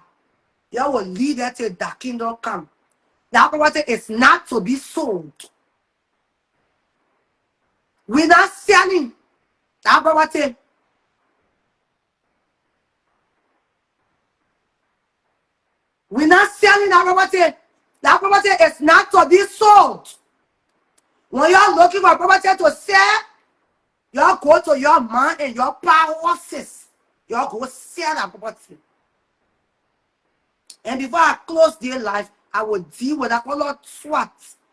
you will lead that till the kingdom come. That property is not to be sold. We're not selling that property. We're not selling that property. That property is not to be sold. When you're looking for property to sell, you go to your man and your horses. You go sell that property. And before I close their life, I will deal with that color SWAT.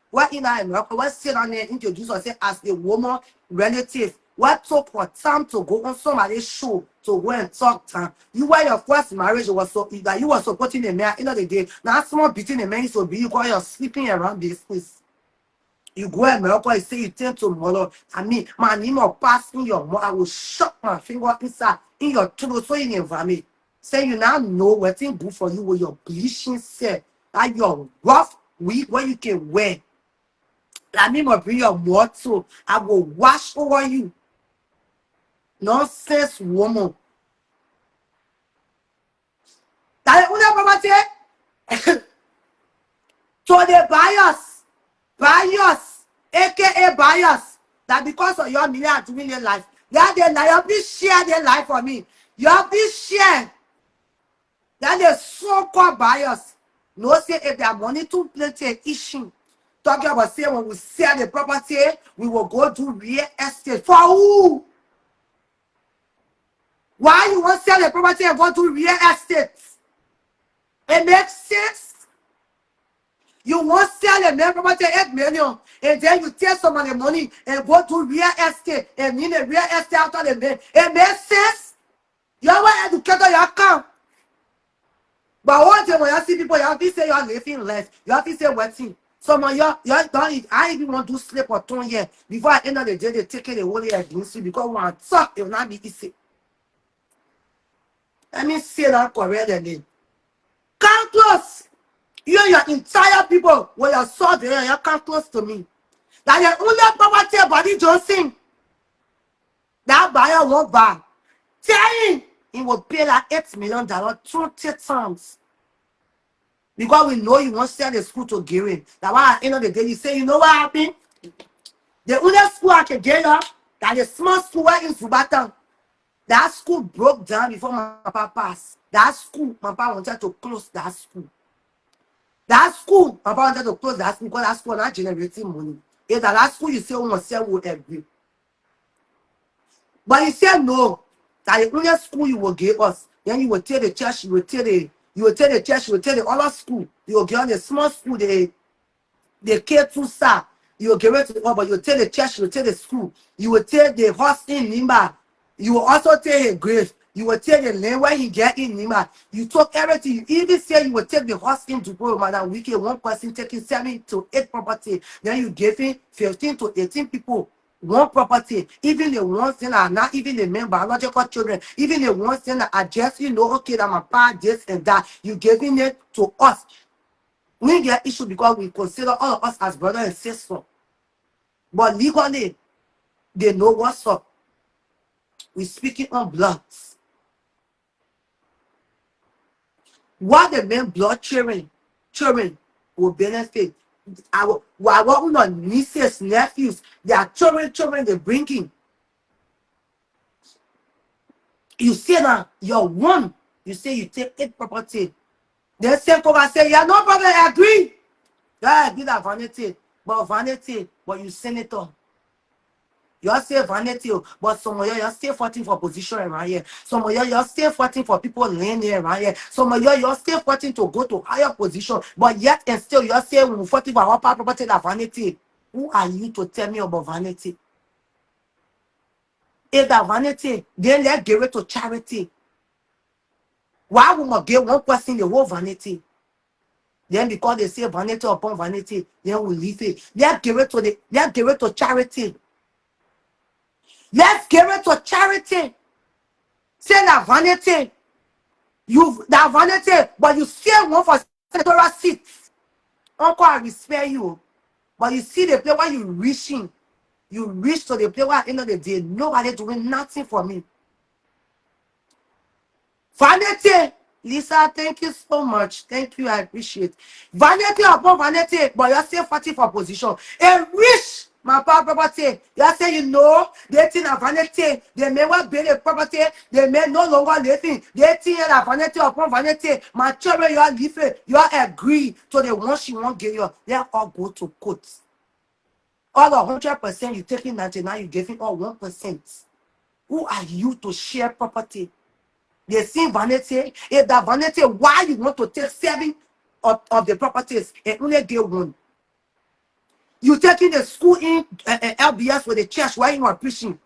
What in America, what sit on there, introduce herself as a woman relative. What took for time to go on somebody's show to go and talk time. You were your first marriage was so that you were supporting a man, end of the day. Now someone beating a man so be you call you're sleeping around this place. You go and America and say you tend to mother. I mean, my name of pass in your mouth. I will shut my finger inside in your throat so you never me. Say you now know what's good for you with your bleaching set. That your rough wig where you can wear. That mean will bring your motto. I will wash over you. Nonsense woman. That is property. So the buyers, aka buyers, that because of your million and 2 million life, that they now please share their life for me. You please share. That the so-called buyers no say if their money too plenty issue. Talking about say when we sell the property, we will go to real estate. For who? Why you want to sell the property and go to real estate? It makes sense. You want to sell a man property 8 million, and then you take some of the money and go to real estate and in the real estate after the man. It makes sense. You are an educator, you come. But one day when you see people, you have to say you're living less. You have to say what thing. Some of you don't eat. I even want to sleep for 2 years. Before I end of the day, they take it the whole year against you because one talk, it will not be easy. Let me say that correctly. Come close. You and your entire people, when you saw there, you come close to me. That the only property body Johnson, that buyer won't buy. Tell him he will pay like $8 million 20 times. Because we know you won't sell the school to Gary. That's why at the end of the day, you say, you know what happened? The only school I can get up, that the small school where in Subatan, that school broke down before my papa passed. That school, my papa wanted to close that school. That school, my papa wanted to close that school because that school not generating money. If that school you say we must sell will agree. But you said no. That the only school you will give us. Then you will tell the church, you will tell the church, you will tell the other school. You will give the small school, the K2 star. You will give it to the but you will tell the church, you will tell the school. You will tell the horse in Nimba. You will also tell his grave. You will tell the land where he get in Nimba. You took everything. You even say you will take the horse into go, Madam Wiki, one person taking 7 to 8 property. Then you give him 15 to 18 people one property. Even the ones that are not even the men biological children, even the ones that are just, you know, okay, that my part this and that. You giving it to us. We get issue because we consider all of us as brother and sister. But legally, they know what's up. We speaking on bloods. What the men blood children will benefit. Our nieces, nephews, their children they bringing. You say that you're one. You say you take 8 property. Then same come and say, yeah, no problem, I agree. Yeah, be that vanity. But you senator. You're still vanity, but some of you, you're still fighting for position around here. Some of you, you're still fighting for people laying there around here. Some of you, you're still fighting to go to higher position, but yet and still, you're still fighting for our property that vanity. Who are you to tell me about vanity? If that vanity, then let's give it to charity. Why would we give one person the whole vanity? Then because they say vanity upon vanity, then we leave it. Let's give it to charity. Let's give it to charity. Say that vanity. That vanity, but you still want for senatorial seats. Uncle, I respect you. But you see the place where you reaching. You reach to the place where at the end of the day, nobody doing nothing for me. Vanity. Lisa, thank you so much. Thank you. I appreciate. Vanity upon vanity, but you're still fighting for position. A rich my property. You say you know they think of vanity. They may well build a property. They may no longer living. They think that vanity upon vanity. My children, you are living. You are agree to the one she won't give you. They all go to court. All 100%, you taking 99, you giving all 1%. Who are you to share property? They see vanity. If that vanity, why you want to take 7 of the properties and only get 1? You taking the school in LBS with the church while you are preaching.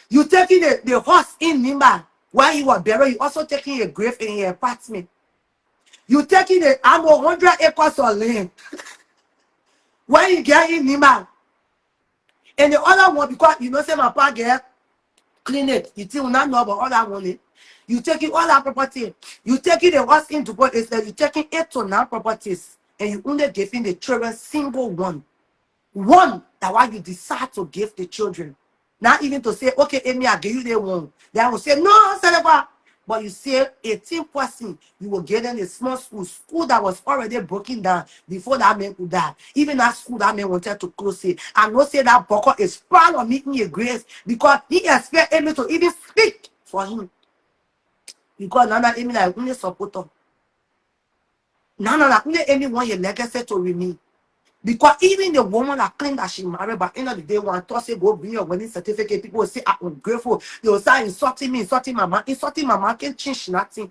You taking the horse in Nimba while you are buried. You also taking a grave in your apartment. You taking the 100 acres of land when you get in Nimba. And the other one, because you know, say my pa get clean it. You still not know about all that money. You taking all that property. You taking the horse into what is that you taking 8 to 9 properties and you only giving the children single one. One that why you decide to give the children. Not even to say, okay, Amy, I give you the one. They will say, no, Seneca. But you say 18%, you will get in a small school that was already broken down before that man could die. Even that school that man wanted to close it. And no say that Boko is proud of making a grace because he expect Amy to even speak for him. Because Nana Amy like only supporter. Nana only Amy want your legacy to remain. Because even the woman that claimed that she married, but end of the day, when I say go bring your wedding certificate, people will say I'm ungrateful. They will start insulting me, insulting mama. Insulting mama can't change nothing.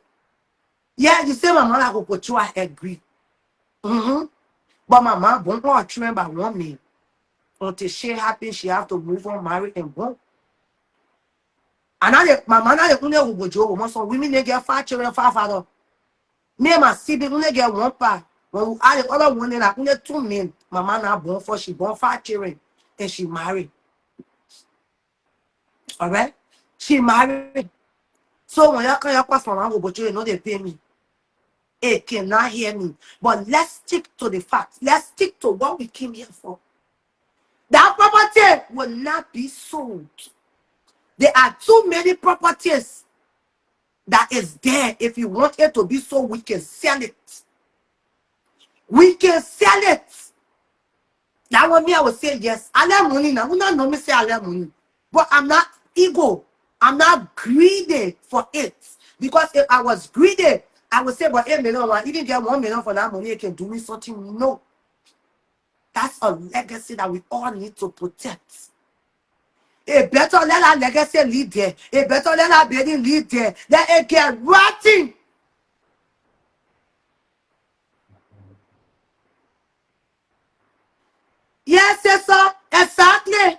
Yeah, you say mama like go put you, I agree. But mama won't want to remember one me. Until she happens, she have to move on, marry and go. And now mama now the only go job. So women they get 5 children, 5 father. Me and my sibling only get 1 part. When we add the other one, like only 2 men. Mama now born for she born 5 children, and she married. All right, she married. So when you come your pass mama but you know they pay me. It cannot hear me. But let's stick to the facts. Let's stick to what we came here for. That property will not be sold. There are too many properties that is there. If you want it to be sold, we can sell it. We can sell it. That one me, I will say yes. I like money now. You don't know me say I like money. But I'm not ego. I'm not greedy for it. Because if I was greedy, I would say, but 8 million, I even get 1 million for that money, it can do me something. No. That's a legacy that we all need to protect. It better let our legacy lead there. It better let our baby lead there. Let it get rotting. Yes, yes, sir. Exactly.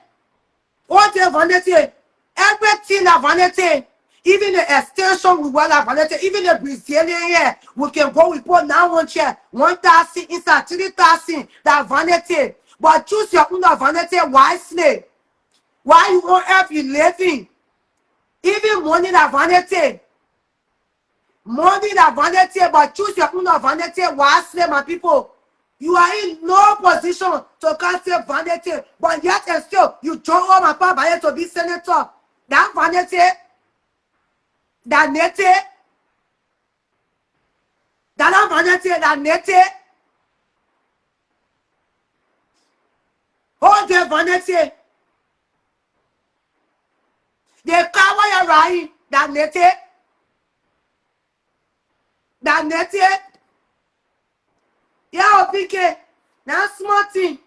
What is vanity? Everything is vanity. Even the extension we want vanity. Even the Brazilian here, we can go. We put now 1 chair, 1,000 inside 3,000. That vanity. But choose your own vanity wisely. Why you won't help you living? Even money that vanity. Money that vanity, but choose your own vanity wisely, my people. You are in no position to cancel vanity, but yet and still, you join all my power to be senator. That vanity, that nete, that vanity, that nete, hold the vanity. They cover your right, that nete, that nete. Yeah, PK, now small thing.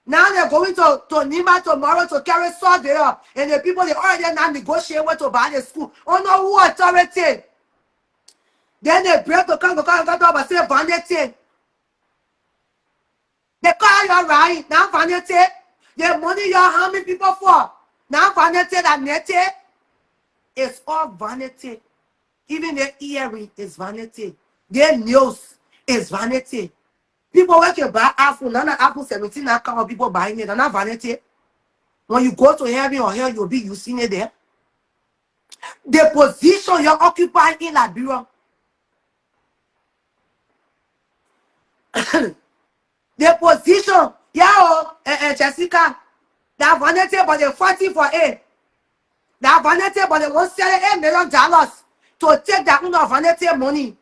Now they're going to Nima tomorrow to carry sword there. And the people, they already now negotiate where to buy the school. Oh no, who authority? Then they break to come and say vanity. They call you right. Now vanity. The money you're harming people for. Now vanity that nete. It's all vanity. Even the earring is vanity. Their nails is vanity. People work can buy Apple. None of Apple 17 account people buying it. Not vanity. When you go to heaven or hell, you'll be using it there. The position you're occupying in Liberia. The position, yeah, Jessica. That vanity, but they're fighting for it. That vanity, but they won't sell $8 million to take that own vanity money.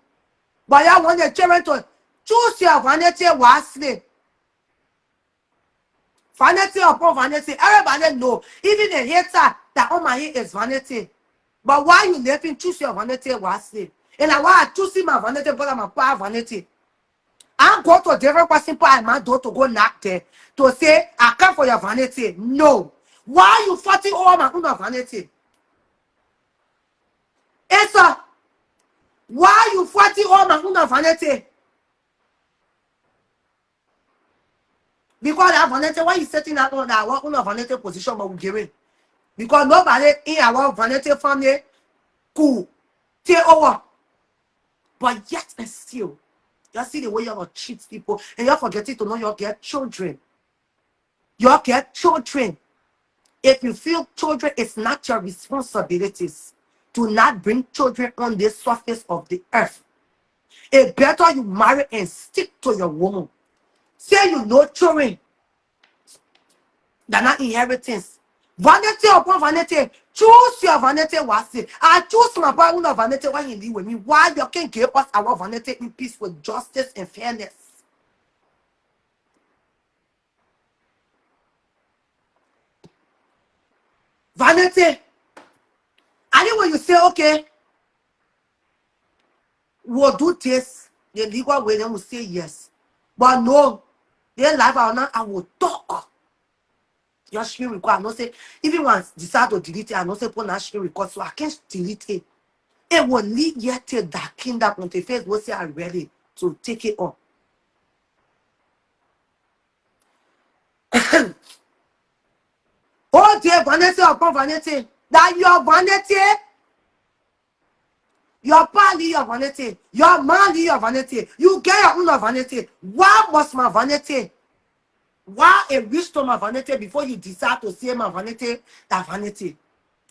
But I want the children to choose your vanity wisely. Vanity upon vanity. Everybody know. Even the hater that all my hair is vanity. But why you letting choose your vanity wisely? And I want to choose my vanity because I'm a power vanity. I'm going to different person put my door to go knock there to say I come for your vanity. No. Why you fighting all my own vanity? Answer. Why you fighting all my own vanity? Because that vanity, why you setting that on that one vanity position but we give it? Because nobody in our vanity family could take over. But yet and still, you see the way you cheat people and you're forgetting to know you get children. You get children. If you feel children, it's not your responsibilities to not bring children on the surface of the earth. It's better you marry and stick to your woman. Say you know children, they're not inheritance. Vanity upon vanity. Choose your vanity wisely. I choose my partner vanity when you live with me. Why you can't give us our vanity in peace with justice and fairness? Vanity. And then when you say, okay, we'll do this, the legal way, then we'll say yes. But no, their life or not, I will talk. Your screen record. I know say, even once decide to delete it, I know say put that screen record, so I can't delete it. It will lead yet till that kingdom on the face will say I'm ready to take it on. Oh dear, vanity upon vanity. That your vanity, your party, your vanity, your money, your vanity. You get your own vanity. Why must my vanity? Why a reach to my vanity before you decide to say my vanity, that vanity?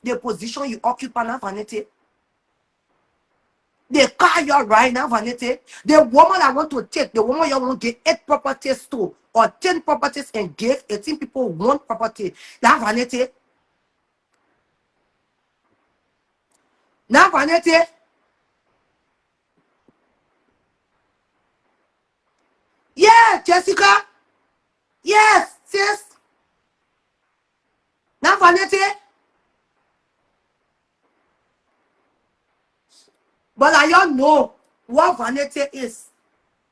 The position you occupy, that vanity. The car you're right now, vanity. The woman I want to take, the woman you want to get 8 properties to, or 10 properties and give 18 people 1 property. That vanity. That vanity. Yeah, Jessica. Yes, sis. That vanity. But I don't know what vanity is.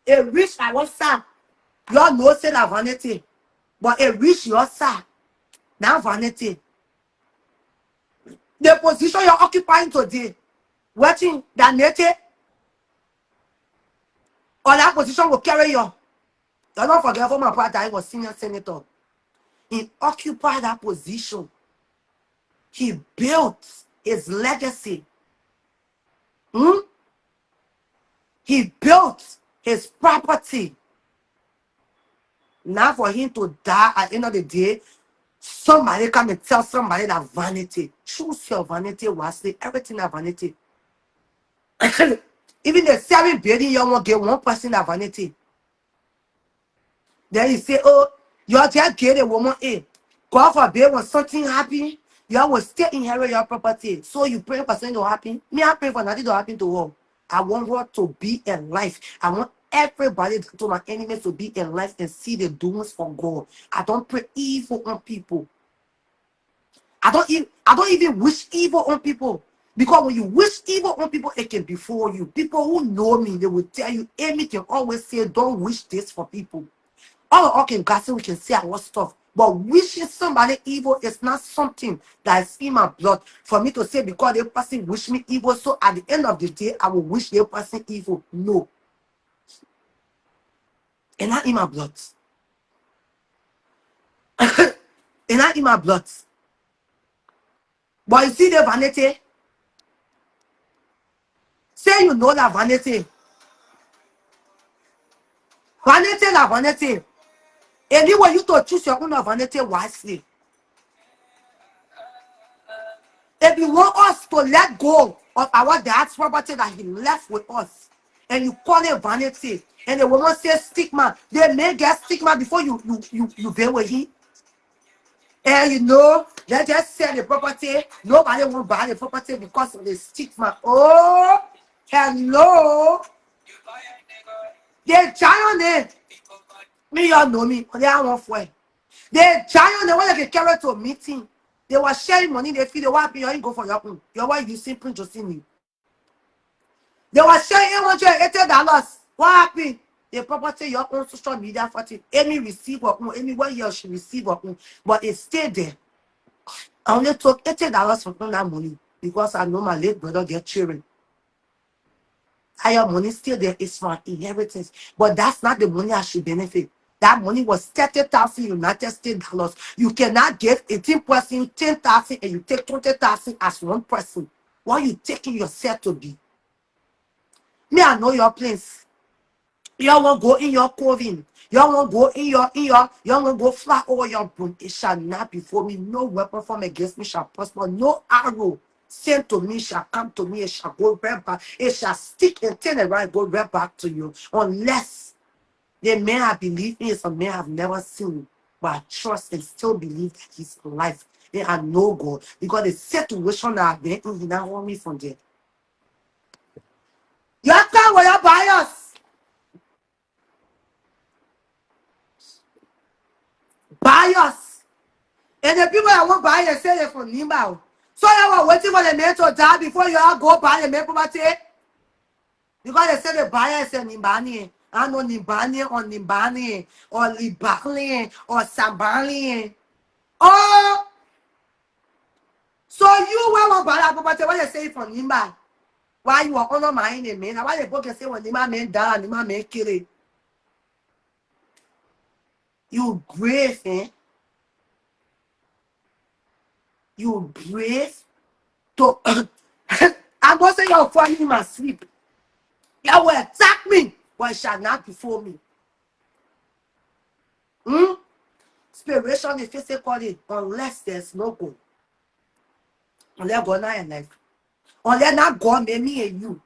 A rich I want son. You all know say that vanity. But a rich your son. That vanity. The position you're occupying today, watching that native, or that position will carry you. Do not forget for my brother, I was senior senator. He occupied that position. He built his legacy. Hmm? He built his property. Now for him to die at the end of the day, somebody come and tell somebody that vanity. Choose your vanity wisely. Everything that vanity. Even the 7 billion you won't get 1 person that vanity. Then you say, oh, you just get a woman in. God forbid when something happen, you will still inherit your property. So you pray for something to happen. Me, I pray for nothing to happen to her. I want her to be in life. I want everybody to my enemies to be in life and see the doings from God. I don't pray evil on people. I don't even wish evil on people. Because when you wish evil on people, it can befall you. People who know me, they will tell you, Amy can always say, don't wish this for people. All can gossip, we can say our stuff. But wishing somebody evil is not something that is in my blood. For me to say, because the person wish me evil, so at the end of the day, I will wish the person evil. No. It's not in my blood. It's not in my blood. But you see the vanity? Say you know that vanity. Vanity la vanity. Anyway, you to choose your own vanity wisely. If you want us to let go of our dad's property that he left with us, and you call it vanity, and the woman says stigma, they may get stigma before you be with him. And you know, they just sell the property. Nobody will buy the property because of the stigma. Oh, hello. They giant it. Me, y'all know me. They are one for it. They giant, they want to carry to a meeting. They were sharing money. They feel they want to you go for your own. Your wife, you simply just see me. They were sharing $180. What happened? The property your own social media for it. Amy receive or anywhere else she receive or but it stayed there. I only took $80 from that money because I know my late brother get children. Higher money still there is for inheritance, but that's not the money I should benefit. That money was 30,000 United States dollars. You cannot give 18 person 10,000 and you take 20,000 as one person. What you taking yourself to be? Me, I know your place. You won't go in your clothing. You won't go in you won't go fly over your broom. It shall not before me. No weapon formed against me shall prosper. No arrow sent to me shall come to me. It shall go right back. It shall stick and turn around and go right back to you. Unless the man I believe in is a man I've never seen. But I trust and still believe that he's alive. And I know God. Because the situation that I've been in, he not want me from there. Your time with your bias. Bias. And the people that won't buy they say they're from Nimba. So you were waiting for the man to die before you all go buy the man property. Because they say the buyer is a Nimbani. I know Nimbani or Nimbani or Libani or Sambali. Oh, so you will buy that property when they say from Nimba. Why you are honor my name, man? Why the book say when Nimba man die, Nimba man kill it? You brave, eh? You brave to. I'm going to say you're funny in my sleep. You will attack me, but it shall not before me. Inspiration is physically unless there's no God. Unless God not in life. Unless not God made me and you.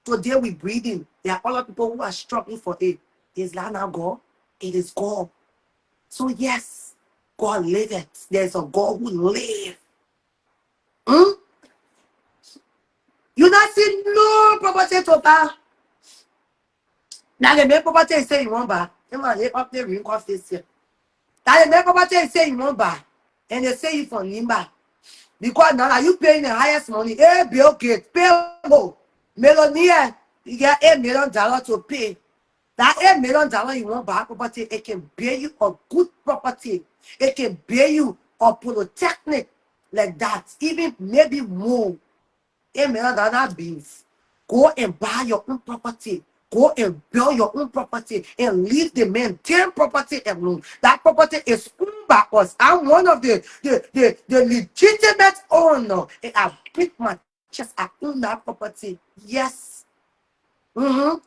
Today we breathing. There are other people who are struggling for it. Is that not God? It is God. So yes, God liveth. There's a God who lives. You not see no property to buy. Now the main property is saying you won't buy. You want to up there ring off this year. Now the main property is saying you won't buy. And they say you from Nimba. Because now are you paying the highest money? Hey, Bill Gates, pay more. Millionaire, you get $8 million to pay. That $8 million you want buy property, it can pay you a good property. It can pay you a polytechnic like that. Even maybe more. $8 million bills. Go and buy your own property. Go and build your own property and leave the maintain property alone. That property is owned by us. I'm one of the legitimate owner. And I beat my chest. I own that property. Yes. Bring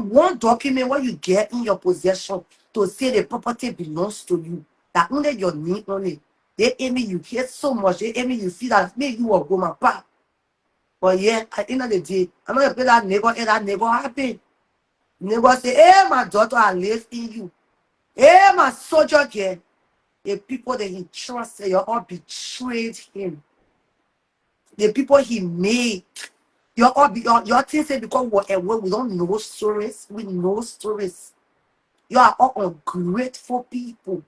one document what you get in your possession to say the property belongs to you. That only your name on it. They enemy you hear so much. They enemy you feel that make you a woman back. But yeah, at the end of the day, I'm not gonna pay that neighbor and that neighbor happy. Neighbor say, hey, my daughter, I live in you. Hey, my soldier girl. The people that he trusted, you all betrayed him. The people he made. You all be your things say because we don't know stories. We know stories. You are all ungrateful people.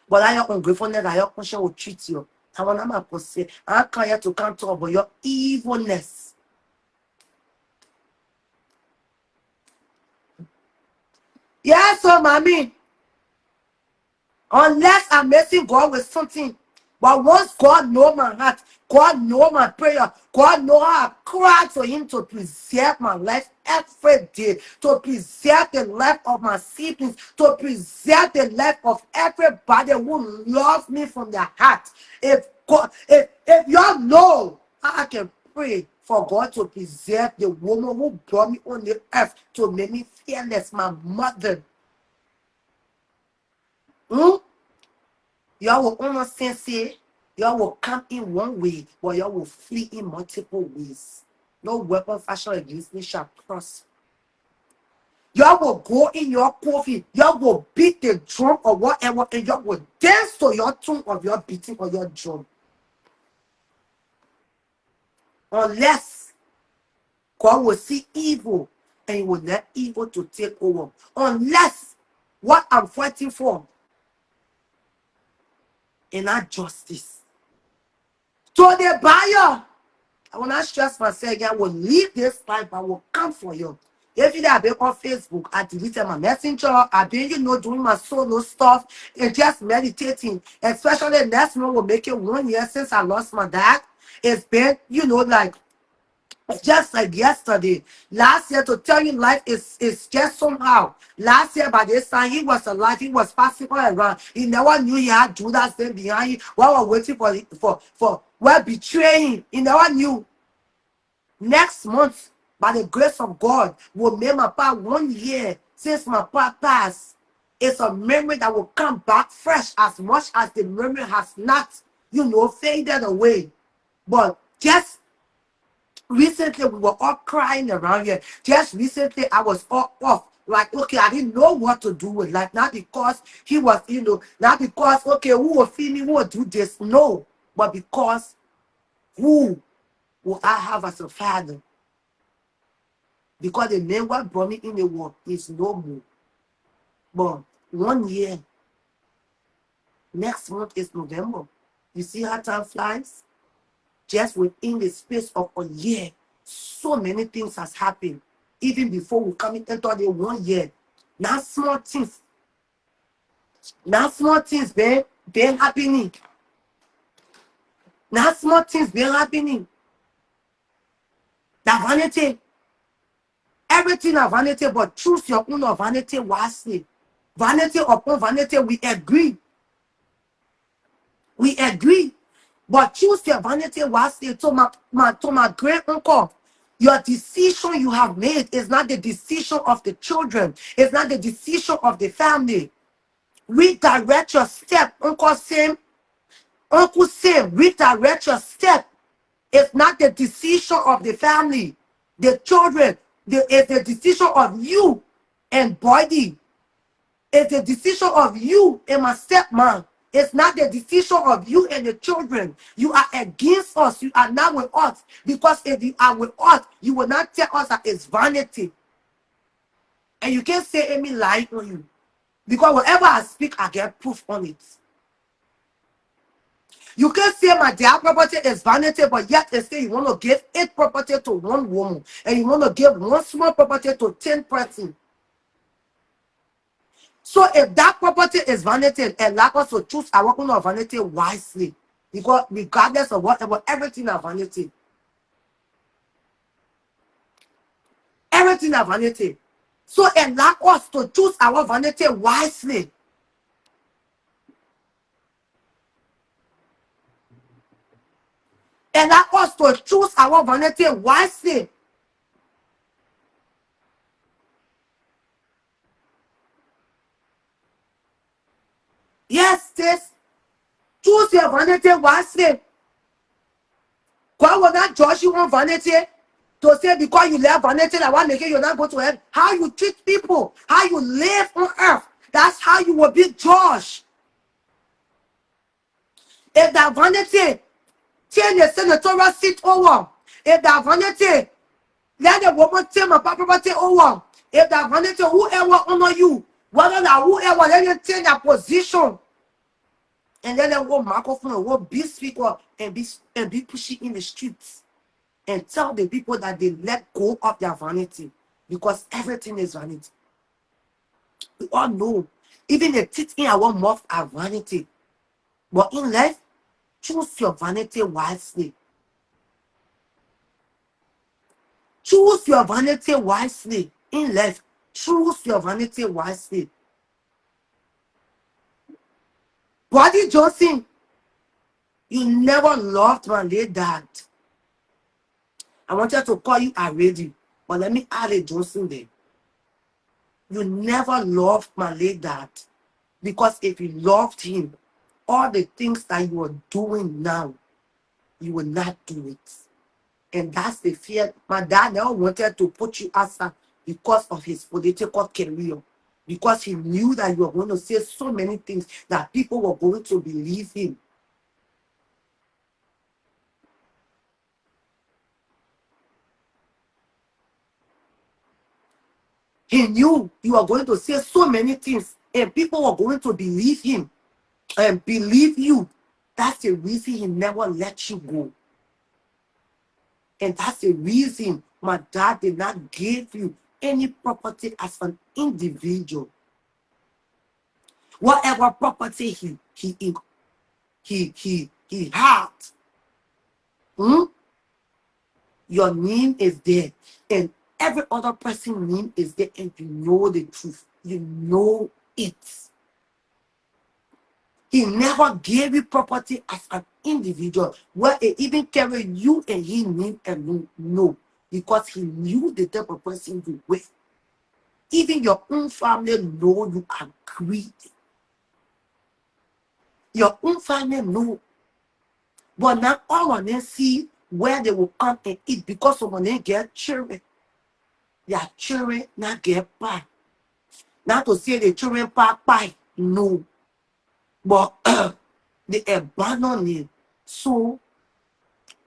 But I am ungratefulness that your conscience will treat you. I want to say, I can't here to come talk about your evilness. Yes, so mommy. Unless I'm messing God with something. But once God know my heart, God know my prayer, God know how I cry for him to preserve my life every day, to preserve the life of my siblings, to preserve the life of everybody who loves me from their heart. If God, if y'all know how I can pray for God to preserve the woman who brought me on the earth to make me fearless, my mother. Y'all will almost say, y'all will come in one way, but y'all will flee in multiple ways. No weapon fashioned against me shall prosper. Y'all will go in your coffee. Y'all will beat the drum or whatever, and y'all will dance to your tune of your beating or your drum. Unless God will see evil and he will let evil to take over. Unless what I'm fighting for is not justice. So the buyer, I will not stress myself again. I will leave this life. I will come for you. Every day I've been on Facebook, I deleted my messenger. I've been, doing my solo stuff and just meditating. Especially next month will make it 1 year since I lost my dad. It's been, like just like yesterday. Last year, to tell you, life is just somehow. Last year, by this time, he was alive. He was passing all around. He never knew he had Judas then behind him while we're waiting for betraying. He never knew. Next month, by the grace of God, will make my pa 1 year since my pa passed. It's a memory that will come back fresh as much as the memory has not, faded away. But just recently, we were all crying around here. Just recently, I was all off. Like, okay, I didn't know what to do with life. Not because he was, not because, okay, who will feed me, who will do this. No. But because who will I have as a father? Because the man what brought me in the world is no more. But 1 year, next month is November. You see how time flies? Just within the space of a year, so many things has happened. Even before we come into the 1 year. Now small things. Been happening. Now small things been happening. That vanity. Everything of vanity, but choose your own of vanity wisely. Vanity upon vanity, we agree. We agree. But choose your vanity wisely. To my great uncle, your decision you have made is not the decision of the children. It's not the decision of the family. Redirect your step. Uncle Sam, redirect your step. It's not the decision of the family, the children. It's the decision of you and body. It's the decision of you and my stepmom. It's not the decision of you and the children. You are against us. You are not with us. Because if you are with us, you will not tell us that it's vanity. And you can't say any lie on you. Because whatever I speak, I get proof on it. You can't say my dad property is vanity, but yet they say you want to give 8 property to 1 woman. And you want to give 1 small property to 10 persons. So if that property is vanity, and like us to choose our own of vanity wisely, because regardless of whatever, everything is vanity. Everything is vanity. So and like us to choose our vanity wisely. And like us to choose our vanity wisely. Yes, sis. Choose your vanity wisely. God will not judge you on vanity to say because you left vanity that one making you not go to heaven. How you treat people, how you live on earth, that's how you will be judged. If that vanity turn the senatorial seat over, if that vanity let the woman take my property over, if that vanity whoever honor you, whether that whoever let you take that position, and then they will microphone, will be speaker and be pushing in the streets. And tell the people that they let go of their vanity because everything is vanity. We all know, even the teeth in our mouth are vanity. But in life, choose your vanity wisely. Choose your vanity wisely. In life, choose your vanity wisely. Body Johnson, you never loved my late dad. I wanted to call you already, but let me add a Johnson there. You never loved my late dad. Because if you loved him, all the things that you are doing now, you will not do it. And that's the fear. My dad never wanted to put you outside because of his political career. Because he knew that you were going to say so many things that people were going to believe him. He knew you were going to say so many things and people were going to believe him and believe you. That's the reason he never let you go. And that's the reason my dad did not give you any property as an individual. Whatever property he had, your name is there. And every other person's name is there, and you know the truth. You know it. He never gave you property as an individual where it even carry you and his name alone. No, because he knew the type of person you were. Even your own family know you are greedy. Your own family know. But now all of them see where they will come and eat because some of them get children. Their children not get pie. Not to say the children pie. No. But they abandon it. So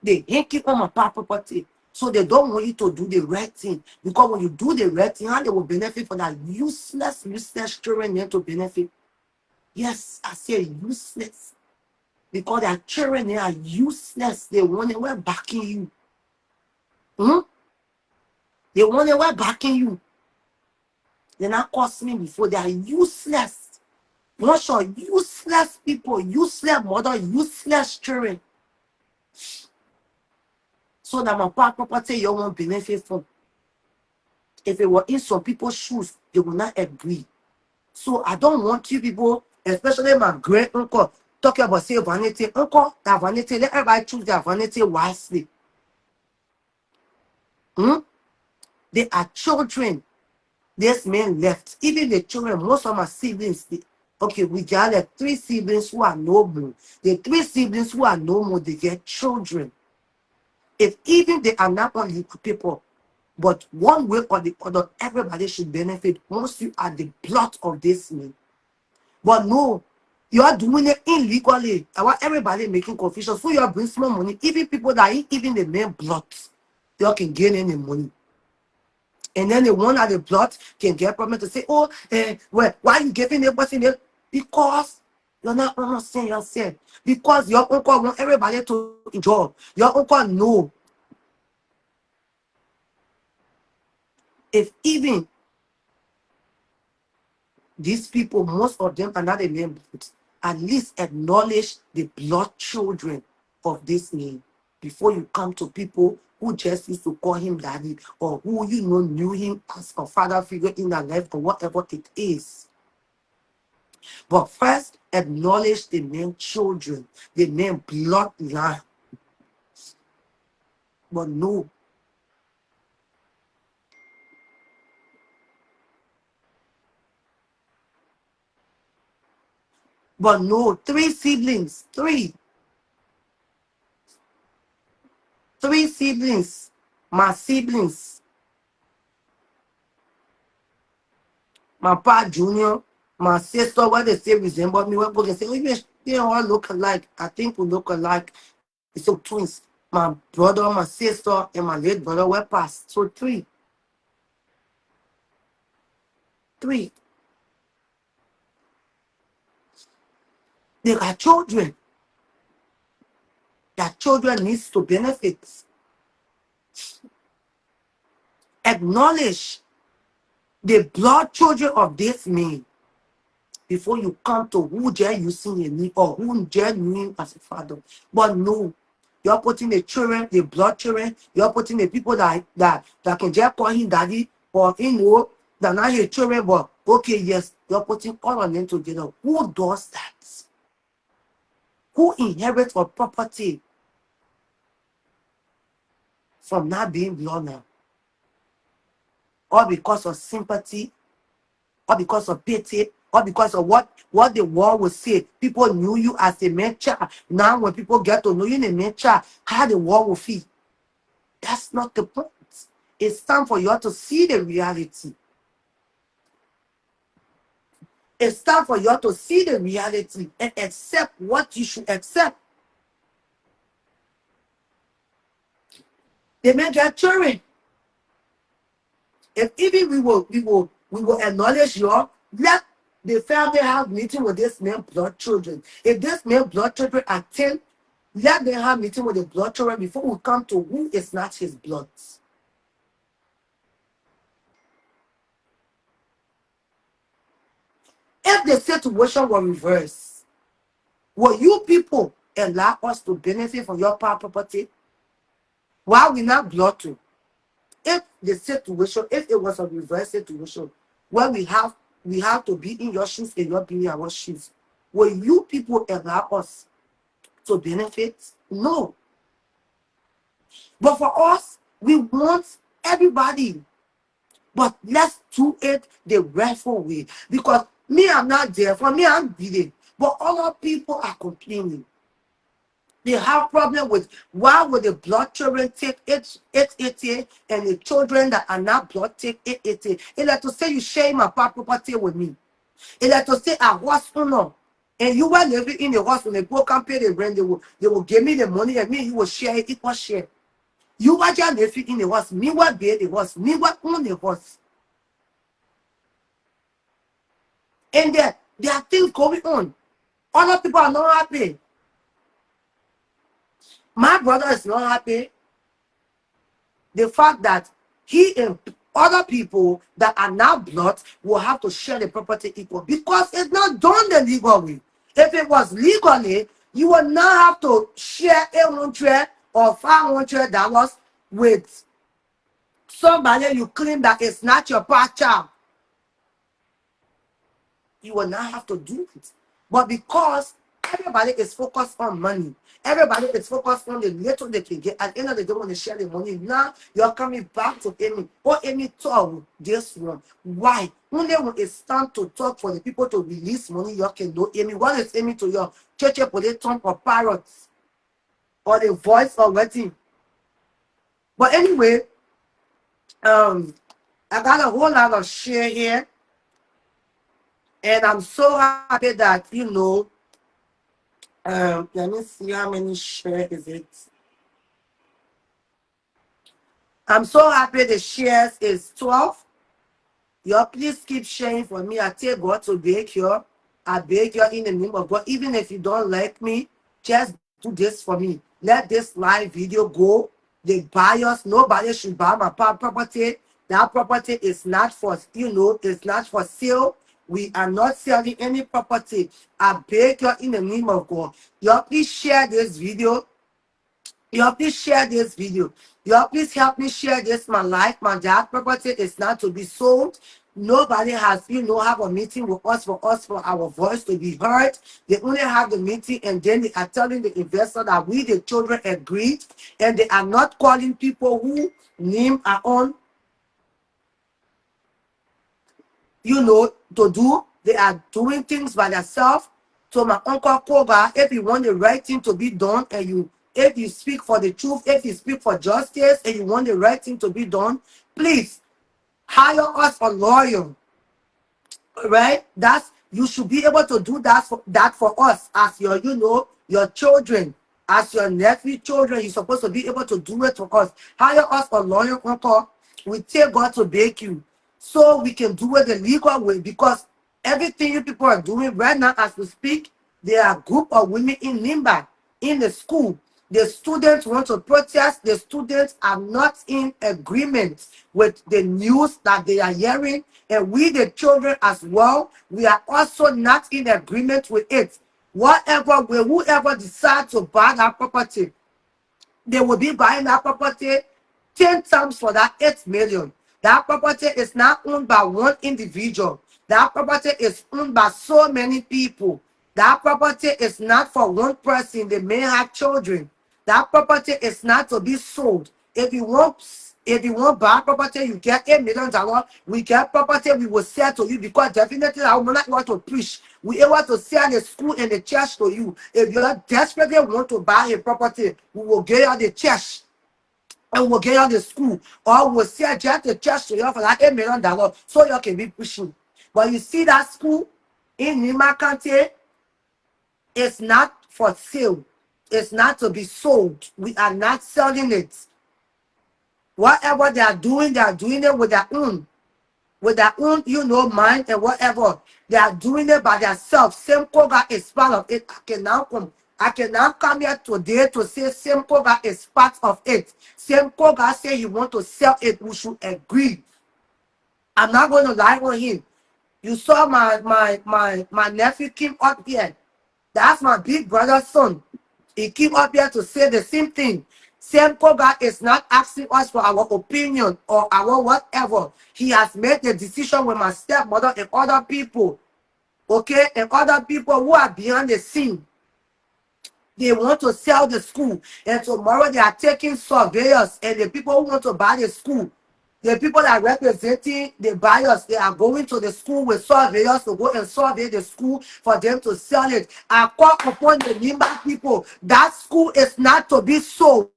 they ain't keep on my property. So they don't want you to do the right thing. Because when you do the right thing, how they will benefit from that useless children there to benefit. Yes, I say useless. Because their children they are useless. They want to we're backing you. They want to we're backing you. They're not costing me before. They are useless. Bunch of useless people, useless mother, useless children. So that my property you won't benefit from. If it were in some people's shoes, they will not agree. So I don't want you people, especially my great uncle, talking about say vanity. Uncle, that vanity, let everybody choose their vanity wisely. They are children. This man left. Even the children, most of my siblings, okay, we got like 3 siblings who are no more. The 3 siblings who are no more, they get children. If even they are not only people, but one way or the other, everybody should benefit once you are the blood of this man. But no, you are doing it illegally. I want everybody making confusion. So you are bringing small money. Even people that ain't even the main blood, they all can gain any money. And then the one at the blood can get problem to say, oh, well, why are you giving the person it? Because you're not understanding yourself. Because your uncle want everybody to enjoy. Your uncle know. If even these people, most of them are not the name, at least acknowledge the blood children of this name before you come to people who just used to call him daddy or who knew him as a father figure in their life or whatever it is. But first, acknowledge the name children, the name bloodline. But no. But no, 3 siblings, 3 siblings, my siblings, my pa junior, my sister, what they say resemble me, what they say, oh, they all look alike. I think we look alike. It's so twins. My brother, my sister, and my late brother were passed. So 3. 3. They got children. Their children needs to benefit. Acknowledge the blood children of this man before you come to who dare you see in me or who dare you him as a father. But no, you're putting the children, the blood children, you're putting the people that can just call him daddy or they're not his children, but okay, yes, you're putting all of them together. Who does that? Who inherits a property from not being blood now? Or because of sympathy, or because of pity, or because of what the world will say. People knew you as a man child. Now when people get to know you in a man child, how the world will feel. That's not the point. It's time for you to see the reality. It's time for you to see the reality and accept what you should accept. They may get children. If even we will acknowledge you, let the family have meeting with this man blood children. If this man blood children attend, let them have meeting with the blood children before we come to who is not his blood. If the situation were reversed, will you people allow us to benefit from your property? Why we not blood to? If the situation, if it was a reverse situation where we have to be in your shoes and you're being in our shoes, will you people allow us to benefit? No. But for us, we want everybody. But let's do it the rightful way. Because me, I'm not there. For me, I'm beating. But other people are complaining. They have problem with why would the blood children take 880 and the children that are not blood take 880. It's like to say you share my property with me. It's like to say I was no. And you were living in the house when they go and pay the rent, they will give me the money and me you will share it, equal share. You were just living in the house, me what be the house, me what own the house. And there are things going on. Other people are not happy. My brother is not happy. The fact that he and other people that are not blood will have to share the property equal because it's not done the legal way. If it was legally, you would not have to share 800 or $500 with somebody you claim that it's not your part child. You will not have to do it. But because everybody is focused on money, everybody is focused on the little they can get, at the end of the day, when they share the money, now you're coming back to Amy. Or Amy talk this one. Why? Only when it's time to talk for the people to release money, you can know Amy. What is Amy to your church politon or parrots? Or the voice or wedding? But anyway, I got a whole lot of share here. And I'm so happy that, let me see how many share is it. I'm so happy the shares is 12. Y'all please keep sharing for me. I tell God to beg you. I beg you in the name of God. Even if you don't like me, just do this for me. Let this live video go. The buyers, nobody should buy my property. That property is not for, it's not for sale. We are not selling any property. I beg you in the name of God. Y'all please share this video. Y'all please share this video. Y'all please help me share this. My life, my dad property is not to be sold. Nobody has, have a meeting with us for our voice to be heard. They only have the meeting and then they are telling the investor that we, the children, agreed, and they are not calling people who name are on, to do. They are doing things by themselves. So my uncle Koga, if you want the right thing to be done, and if you speak for the truth, if you speak for justice, and you want the right thing to be done, please hire us a lawyer. Right? That's you should be able to do that for us as your children, as your nephew children. You're supposed to be able to do it for us. Hire us a lawyer, uncle. We take God to bake you so we can do it the legal way because everything you people are doing right now as we speak, there are a group of women in Limba in the school. The students want to protest. The students are not in agreement with the news that they are hearing. And we, the children as well, we are also not in agreement with it. Whoever decides to buy that property, they will be buying that property 10 times for that 8 million. That property is not owned by one individual. That property is owned by so many people. That property is not for one person. They may have children. That property is not to be sold. If you want buy property, you get $8 million. We get property, we will sell to you because definitely I will not want to preach. We able to sell the school and the church to you. If you are desperately want to buy a property, we will get you the church. and we'll get out the school, or we'll sell just the church to you for like $8 million so you can be pushing. But you see that school in Nima County, it's not for sale. It's not to be sold. We are not selling it. Whatever they are doing it with their own, mind and whatever. They are doing it by themselves. Same Koga is part of it. I can now come here today to say Same Koga is part of it. Same Koga say you want to sell it. We should agree. I'm not going to lie on him. You saw my nephew came up here. That's my big brother's son. He came up here to say the same thing. Same Koga is not asking us for our opinion or our whatever. He has made the decision with my stepmother and other people. Okay? And other people who are behind the scene. They want to sell the school. And tomorrow they are taking surveyors and the people who want to buy the school. The people that are representing the buyers, they are going to the school with surveyors to go and survey the school for them to sell it. I call upon the Nimba people. That school is not to be sold.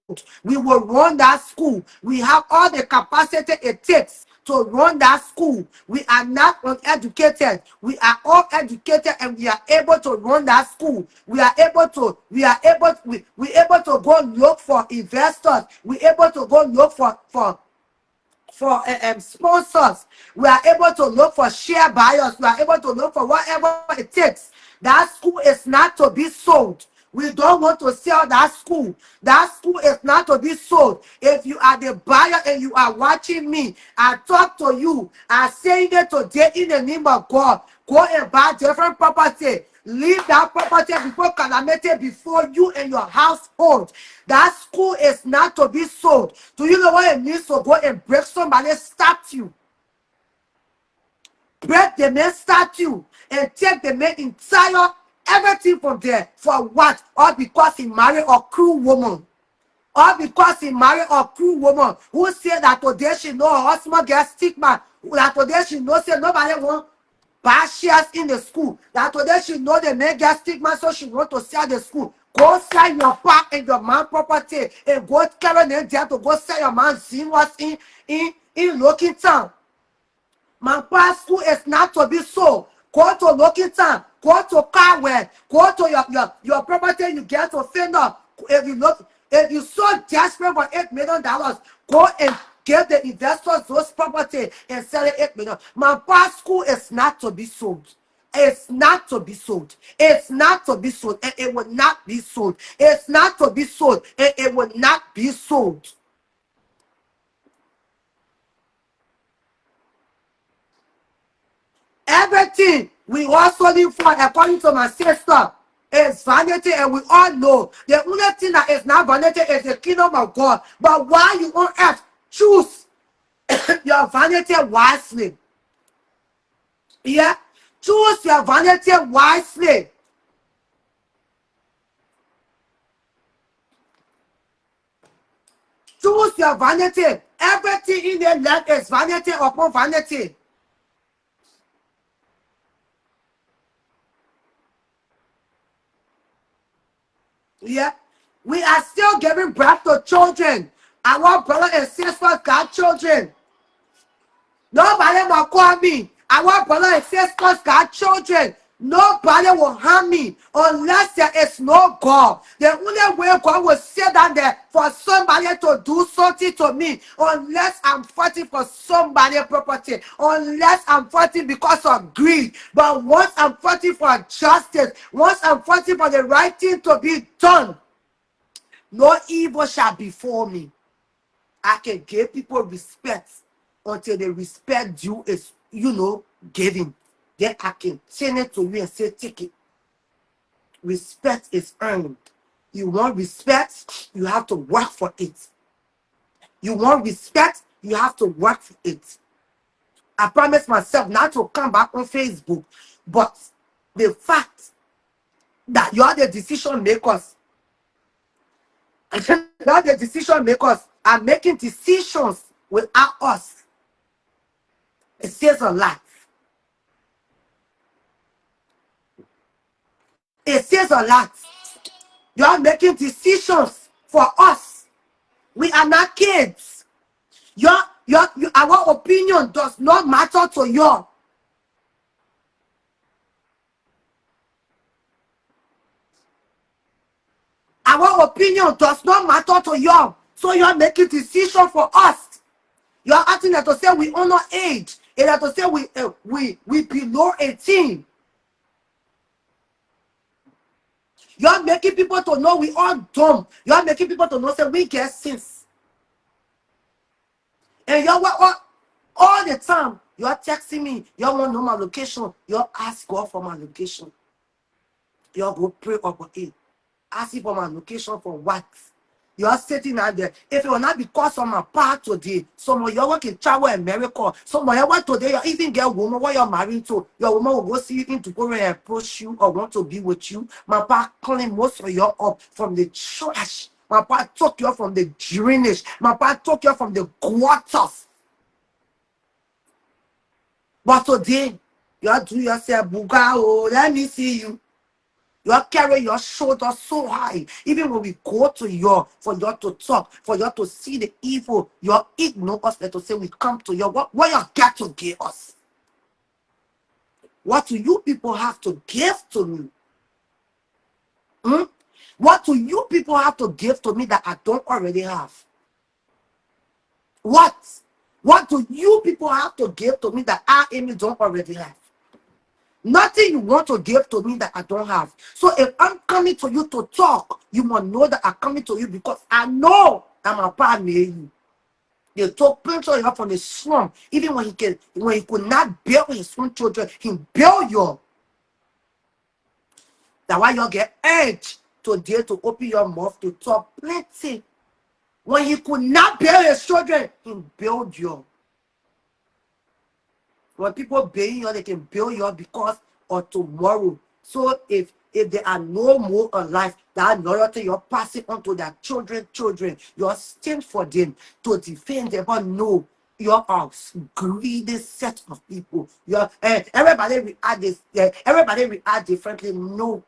We will run that school. We have all the capacity it takes to run that school. We are not uneducated. We are all educated and we are able to run that school. We are able to go look for investors. We able to go look for sponsors. We are able to look for share buyers. We are able to look for whatever it takes. That school is not to be sold. We don't want to sell that school. That school is not to be sold. If you are the buyer and you are watching me, I talk to you. I say it today in the name of God. Go and buy different property. Leave that property before calamity before you and your household. That school is not to be sold. Do you know what it means to go and break somebody's statue? Break the man's statue and take the man entire everything from there. For what? All because he married a cruel woman. All because he married a cruel woman who said that today she know her husband gets stigma. That today she knows say nobody won't buy shares in the school. That today she know the man get stigma, so she want to sell the school. Go sell your park and your man property and go carry them there to go sell your man what's in Looking Town. My past school is not to be sold. Go to Looking Town. Go to Carwell. Go to your property you get to Finna. If you so desperate for $8 million, go and give the investors those property and sell it $8 million. My past school is not to be sold. It's not to be sold. It's not to be sold. And it will not be sold. It's not to be sold. And it will not be sold. Everything we also live for, according to my sister, is vanity, and we all know the only thing that is not vanity is the kingdom of God. But while you on earth, choose your vanity wisely. Yeah, choose your vanity wisely. Choose your vanity. Everything in the land is vanity upon vanity. Yeah. We are still giving birth to children. Our brother and sisters got children. Nobody will call me. Our brother and sisters got children. Nobody will harm me unless there is no God. The only way God will sit down there for somebody to do something to me, unless I'm fighting for somebody's property, unless I'm fighting because of greed. But once I'm fighting for justice, once I'm fighting for the right thing to be done, no evil shall befall me. I can give people respect until the respect due is, given. Then I can send it to you and say, take it. Respect is earned. You want respect, you have to work for it. You want respect, you have to work for it. I promise myself not to come back on Facebook, but the fact that you are the decision makers, you are the decision makers are making decisions without us. It says a lot. It says a lot. You are making decisions for us We are not kids. Our opinion does not matter to you. Our opinion does not matter to you. So you are making decision for us. You are acting that to say we honor age. And that to say we below 18. You are making people to know we are dumb. You are making people to know say we get sins. And you are all the time. You are texting me. You want to know my location. You ask God for my location. You go pray over it. Asking for my location for what? You are sitting out there. If it will not because of my part today, some of your work in travel America, some of your work today, you even get a woman what you're married to. Your woman will go see you in to go and approach you or want to be with you. My part clean most of you up from the trash. My part took you from the drainage. My part took you from the gutters. But today, you are doing yourself, Buga, oh, let me see you. You are carrying your shoulder so high. Even when we go to you for you to talk, for you to see the evil, you ignore us. Let us say we come to you. What you got to give us? What do you people have to give to me? Hmm? What do you people have to give to me that I don't already have? What? What do you people have to give to me that I, Amy, don't already have? Nothing you want to give to me that I don't have. So if I'm coming to you to talk, you must know that I'm coming to you because I know I'm a part of you. They took picture of you from the slum. Even when he could not build his own children, he built you. That's why you get urge today to open your mouth to talk plenty. When he could not build his children, he built you. When people build you, they can build you because of tomorrow. So if there are no more alive, that loyalty you're passing on to their children, you're stand for them to defend them. But no, you're a greedy set of people. You're everybody react this. Everybody react differently. No,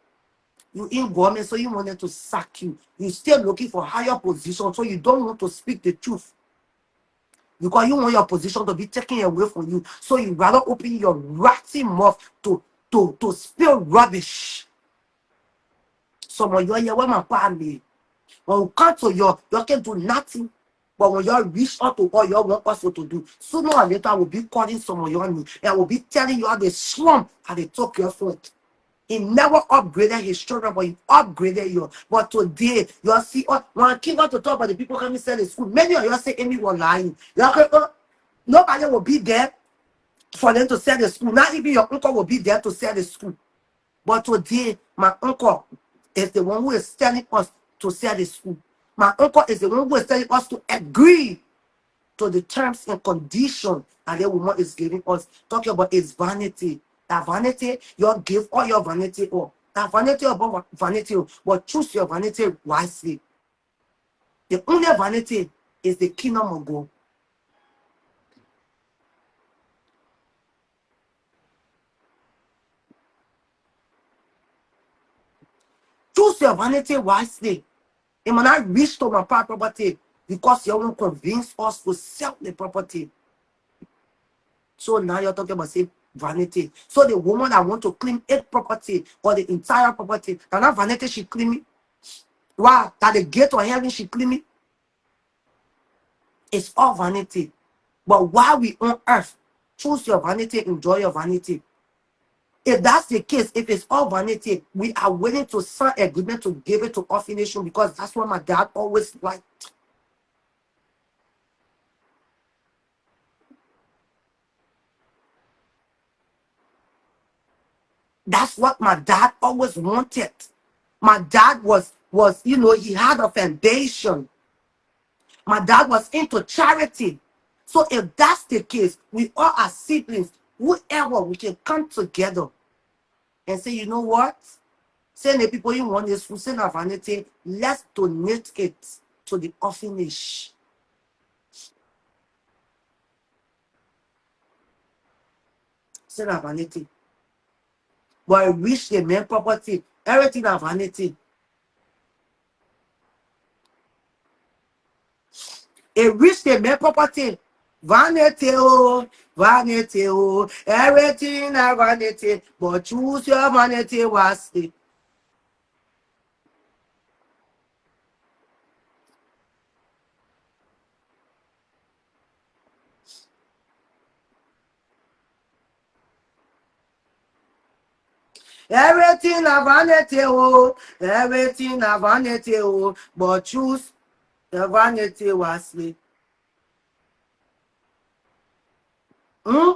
you in government, so you wanted to sack you. You still looking for higher position, so you don't want to speak the truth. Because you want your position to be taken away from you. So you rather open your ratty mouth to spill rubbish. Some of you are here when my family. When we come to you can do nothing. But when you reach out to all you want us to do, sooner or later I will be calling some of your name. And I will be telling you how they slump and they took your foot. He never upgraded his children, but he upgraded you. But today, you see, when I came out to talk about the people coming to the school, many of you say Amy was lying. Nobody will be there for them to sell the school. Not even your uncle will be there to sell the school. But today, my uncle is the one who is telling us to sell the school. My uncle is the one who is telling us to agree to the terms and conditions and the woman is giving us. Talking about its vanity. That vanity, you give all your vanity up. That vanity about vanity, but choose your vanity wisely. The only vanity is the kingdom of God. Choose your vanity wisely. It might not reach to my property because you won't convince us to sell the property. So now you're talking about say vanity. So the woman that want to claim a property or the entire property, and that vanity she claiming. Why? That the gate of heaven she claiming. It's all vanity. But while we on earth, choose your vanity, enjoy your vanity. If that's the case, if it's all vanity, we are willing to sign agreement to give it to orphanage because that's what my dad always liked. That's what my dad always wanted. My dad was he had a foundation. My dad was into charity. So if that's the case, we all are siblings. Whoever we can come together and say, you know what? Send the people you want this food, send our vanity. Let's donate it to the orphanage. Send our vanity. But reach the main property, everything our vanity. A rich they make property. Vanity, oh, vanity, oh, everything a vanity, but choose your vanity wisely. Everything a vanity, oh, everything a vanity, oh, but choose the vanity wisely. Hmm?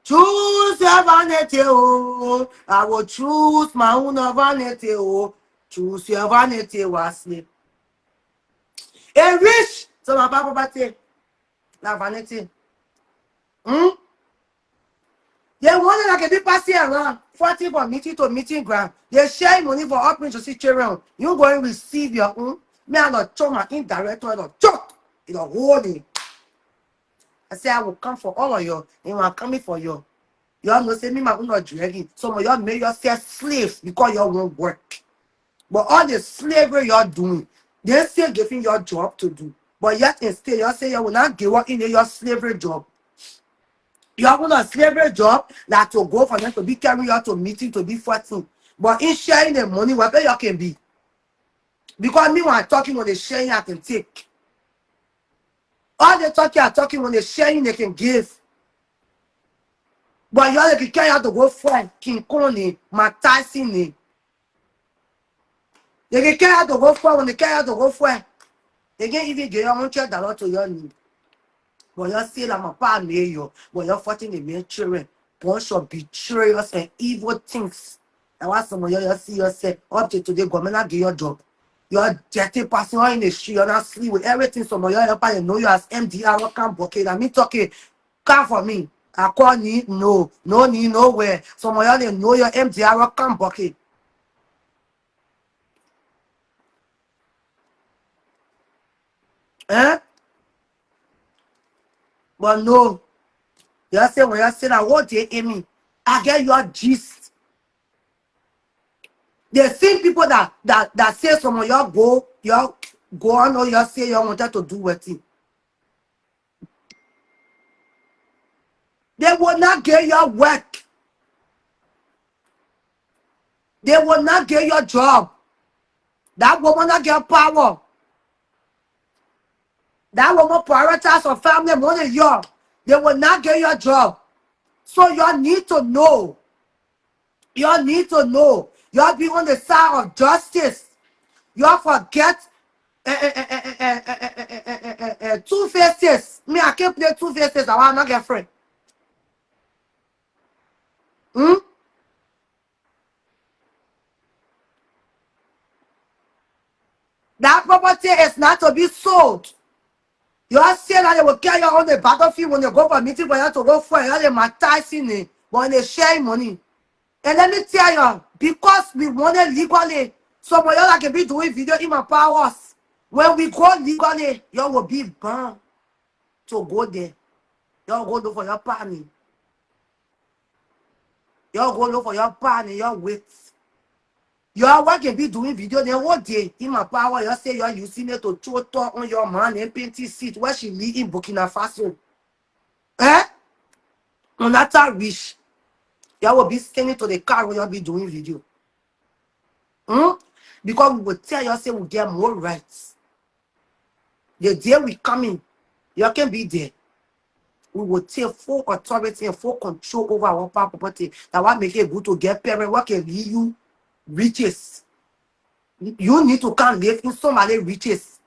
Choose your vanity, oh. I will choose my own vanity, oh. Choose your vanity wisely. A rich, so my property, la vanity. Hmm? They want like a big passing around, 40 from meeting to meeting ground. They share money for opening to see children. You going to receive your own. Me, I'm not choke my indirect or not choke. You know, holding. I say, I will come for all of you. And I'm coming for you. Y'all know, say me, my own not dragging. Some of y'all make yourself slaves because y'all won't work. But all the slavery you're doing, they're still giving your job to do. But yet instead, you say you will not give up in your slavery job. You are going to a slavery job that to go for them to be carrying out to meeting to be fighting. But in sharing the money, whatever you can be. Because me when I'm talking when they sharing, I can take. All the talking are talking when they sharing, they can give. But you all can carry out to go fight. King Kong, Mike Tyson. They can carry out to go fight when they carry out to go fight. They can't even give you $100 to your need. But you're still I'm a part mayor, but you're fighting the main children, bunch of betrayers and evil things. And why some of you see yourself up to today, government not give your job. You're dirty person, you're in the street, you're not sleep with everything. Some of you help you know you as MDR, what can't bucket. I mean talking, come for me. I call need no need nowhere. Some of you they know your MDR, what can't bucket. Eh? But no, you say when you say that what they aim me, I get your gist. The same people that say some of y'all go on or you say you wanted to do with it. They will not get your work. They will not get your job. That woman not get power. That woman prioritize her family more than you. They will not get your job. So you need to know. You need to know. You be on the side of justice. You forget two faces. Me, I can't play two faces. I want not get friend. Hmm? That property is not to be sold. You are saying that they will carry you on the battlefield when they go for a meeting for you to go for it. They matizing it, but they share money. And let me tell you, because we want it legally, some of y'all can be doing video in my powers. When we go legally, you will be bound to go there. You go look for your partner. You go look for your partner, your wait. You are working be doing video then what day in my power you say you're using it to throw talk on your man and painting seat where she live in Burkina Faso. Eh? On that wish. You will be standing to the car when you'll be doing video. Hmm? Because we will tell you say we get more rights. The day we come in, you can be there. We will take full authority and full control over our property. That what make it good to get parents, what can give you riches. You need to come live in somebody riches.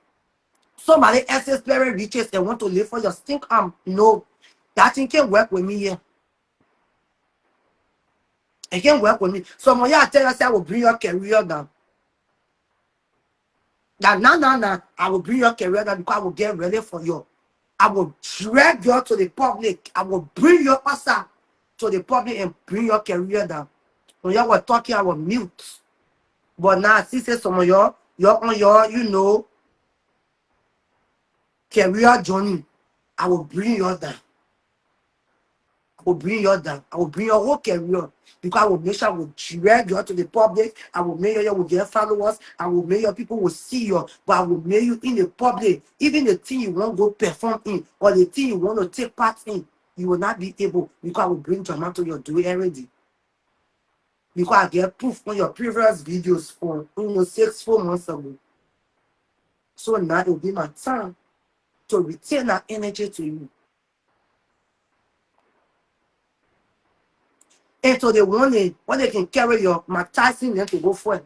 Somebody else's parent riches and want to live for your stink arm. No, that thing can't work with me here. It can't work with me. Some of you are telling us I will bring your career down. That no, I will bring your career down because I will get ready for you. I will drag you to the public. I will bring your pastor to the public and bring your career down. When you were talking, I will mute. But now, see, say some of you, you're on your, career journey. I will bring you down. will bring you down. I will bring your whole career. Because I will make sure I will drag you out to the public. I will make sure you will get followers. I will make sure people will see you. But I will make you in the public. Even the thing you want to go perform in or the thing you want to take part in, you will not be able because I will bring drama to your doing already. Because I get proof on your previous videos for 4 months ago. So now it will be my time to return that energy to you. And so they want it when they can carry your baptizing them to go for it.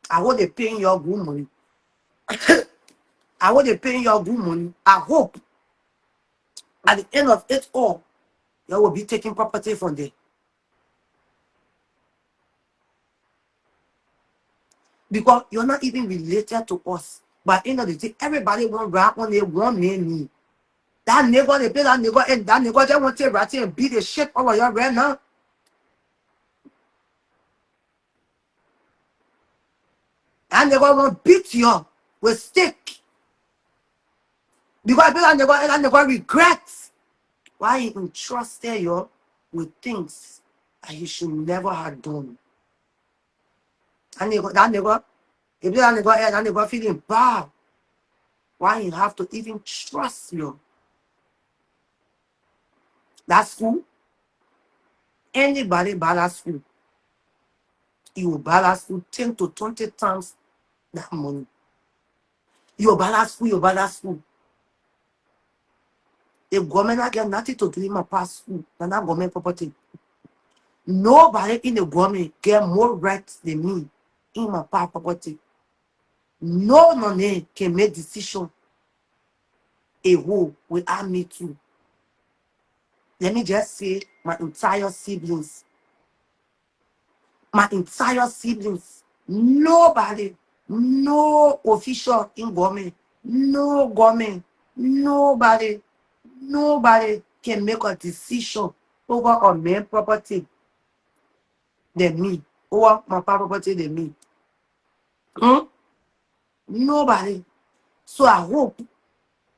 I hope they paying your good money. I hope they paying your good money. I hope at the end of it all, you will be taking property from them. Because you're not even related to us. But at the end of the day, everybody want rap on their one man. That nigga, they pay that nigga, and that nigga, they want to rat and beat the shit over your right now. And nigga want beat you with stick. Because that nigga regrets why he entrusted you with things that he should never have done. And that nigga, if that nigga feeling bad, why he have to even trust you? That school, anybody buy that school, you will buy that school 10 to 20 times that money. You will buy that school, you will buy that school. The government not get nothing to do in my past school than that government property. Nobody in the government get more rights than me in my past property. No money can make decision a who without me too. Let me just say my entire siblings. My entire siblings. Nobody, no official in government, no government, nobody can make a decision over a man property than me, over my property than me. Nobody. So I hope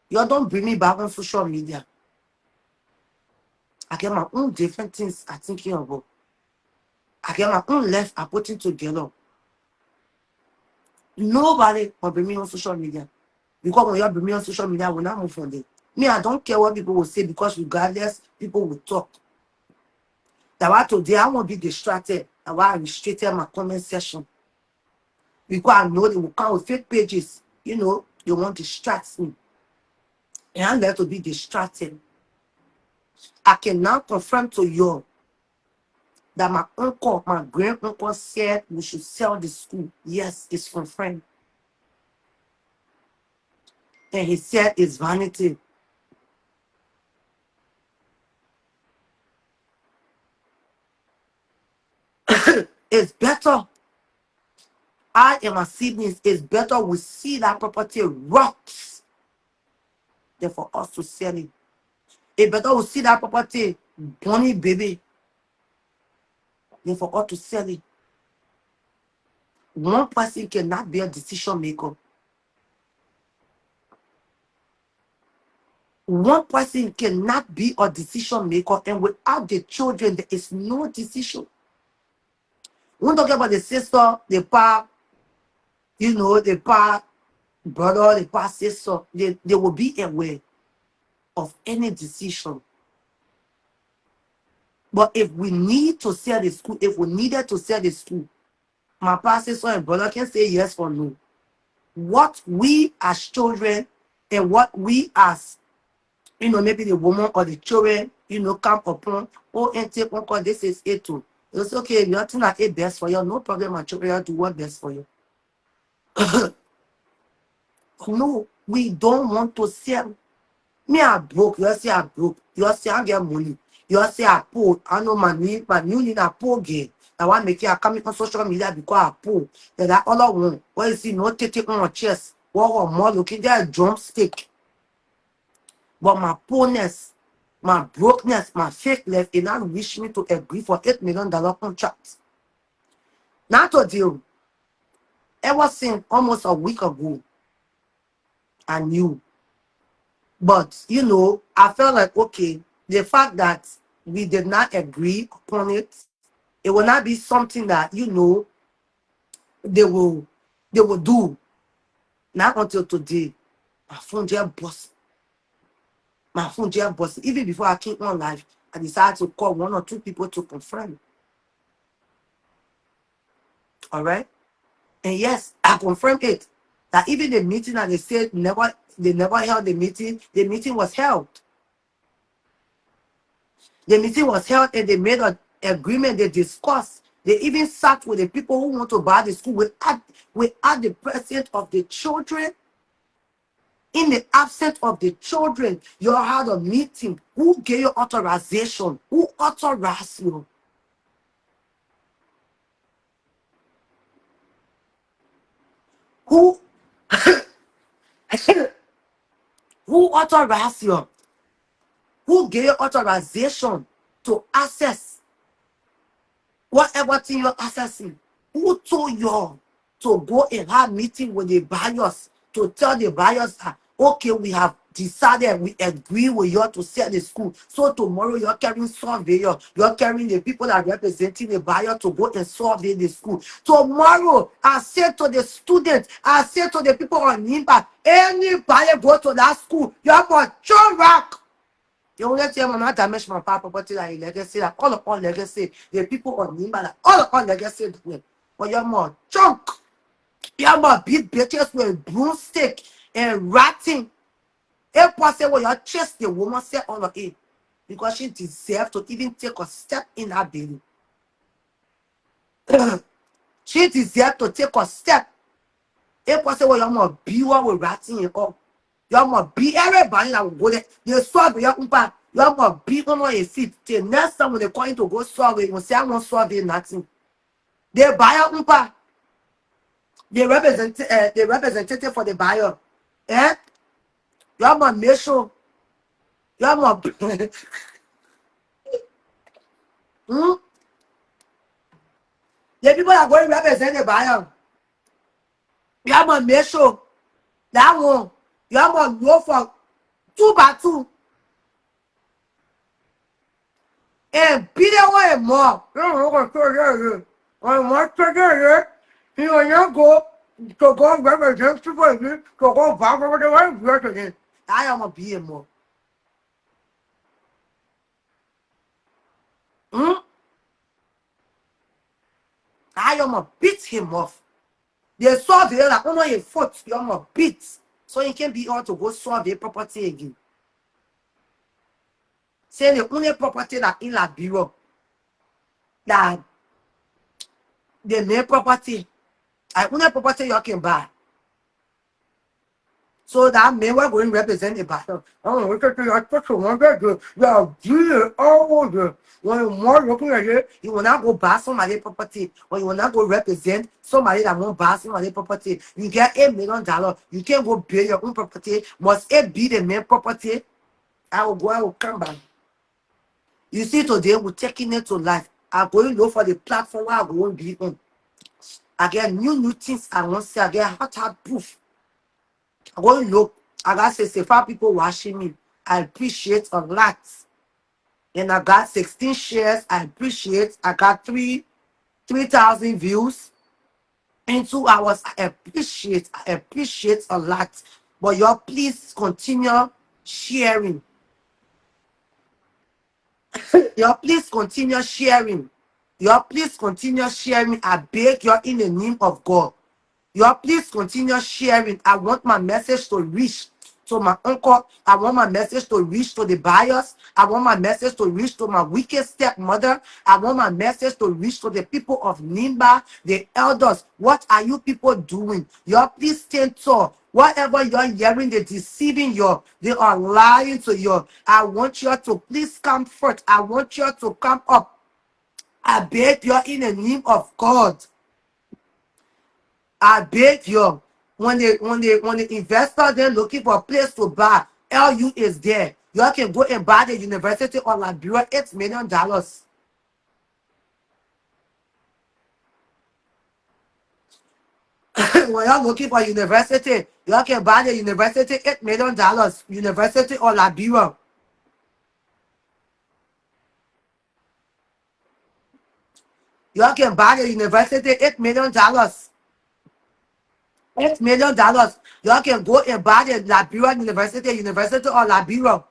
you don't bring me back on social media. I get my own different things I'm thinking about. I get my own life I'm putting together. Nobody will bring me on social media. Because when you bring me on social media, I will not move from there. Me, I don't care what people will say because regardless, people will talk. That's why today I won't be distracted. That's why I restricted my comment section. Because I know they will come with fake pages. You know, they want to distract me. And I'm there to be distracted. I can now confirm to you that my uncle, my great uncle said we should sell the school. Yes, it's confirmed. And he said it's vanity. It's better. I and my siblings, it's better we see that property rocks than for us to sell it. It's better we see that property bunny baby than for us to sell it. One person cannot be a decision maker. One person cannot be a decision maker, and without the children, there is no decision. We're talking about the sister, the pa, you know, the pa brother, the pa sister. They will be aware of any decision. But if we need to sell the school, if we needed to sell the school, my pa sister and brother can say yes or no. What we as children and what we as, you know, maybe the woman or the children, you know, come upon, oh, and take one call, this is it too. It's okay, nothing that it best for you, no problem, my children do what best for you. No, we don't want to sell. Me, I broke, you say I broke, you say I get money, you say I poor, I know my new need a poor game. I want to make it coming on social media because I poor. Then that other one, what you see, no take on my chest, what more looking there, drumstick. But my poorness, my brokenness, my fake life, it now reached me to agree for $8 million contract. Not to deal. Ever since almost a week ago, I knew. But, you know, I felt like, okay, The fact that we did not agree upon it, it will not be something that they will do. Not until today. My phone just bust. My phone just bust. Even before I came on live, I decided to call one or two people to confirm. All right. And yes, I confirmed it. That even the meeting that they said they never held the meeting was held. The meeting was held and they made an agreement, they discussed. They even sat with the people who want to buy the school without the presence of the children. In the absence of the children, you all had a meeting. Who gave you authorization? Who authorized you? Who who authorized you? Who gave you authorization to access whatever thing you're accessing? Who told you to go and have meeting with the buyers to tell the buyers that okay, we have decided, we agree with you to sell the school. So tomorrow you're carrying surveyor, you're carrying the people that are representing the buyer to go and survey the school. Tomorrow, I said to the students, I said to the people on NIMBA, any buyer go to that school, you have a chunk rock. You will let your not damage my property like legacy, like all legacy, the people on Nimba, like all legacy. But you're more chunk, you're more big bitches with broomstick and ratting. If possible, your chest, the woman said all of it because she deserves to even take a step in her belly. She deserves to take a step. If possible, you're more be one with ratting and all. You're more be everybody that will go there. You solve your umpa. You're more be on your feet. Till next time when they're going to go solve it, you say, I won't solve it, nothing. They buy your umpa. The representative for the buyer. Eh? You're more make sure. You're more. Hmm? The people that are going to represent the buyer. You're more make sure. That one. You're more go for 2 by 2. And Peter went more. Once again, he will not go to go represent people again, to go back over the way again. I am a being more. Hmm? I am a beat him off. They saw the other only a foot, you am a beat. So he can be on to go solve the property again. Say the only property that in La Bureau that the main property, I only property you can buy. So that may we're going to represent the battle. Oh, look at the special one that you all the when you're more looking at it, you will not go buy somebody's property, or you will not go represent somebody that won't buy somebody's property. You get $8 million, you can't go build your own property. Must it be the main property? I will come back. You see, today we're taking it to life. I'm going to look for the platform where I'm going to be on. I get new things I want to say. I get hot proof. I want to look. I got 65 people watching me. I appreciate a lot. And I got 16 shares. I appreciate. I got 3,000 views in 2 hours. I appreciate a lot. But y'all please continue sharing. Y'all please continue sharing. Y'all please continue sharing. I beg you in the name of God. Y'all please continue sharing. I want my message to reach to my uncle. I want my message to reach to the buyers. I want my message to reach to my wicked stepmother. I want my message to reach to the people of Nimba, the elders. What are you people doing? Y'all please stand tall. Whatever you're hearing, they're deceiving you. They are lying to you. I want you to please come forth. I want you to come up. I beg you in the name of God. I beg you, when the investor they're looking for a place to buy, LU is there. You all can go and buy the University of Liberia $8 million. When you're looking for university, you all can buy the university $8 million. University of Liberia. Y'all can buy the university $8 million. $8 million. Y'all can go and buy the Liberian University of Liberia.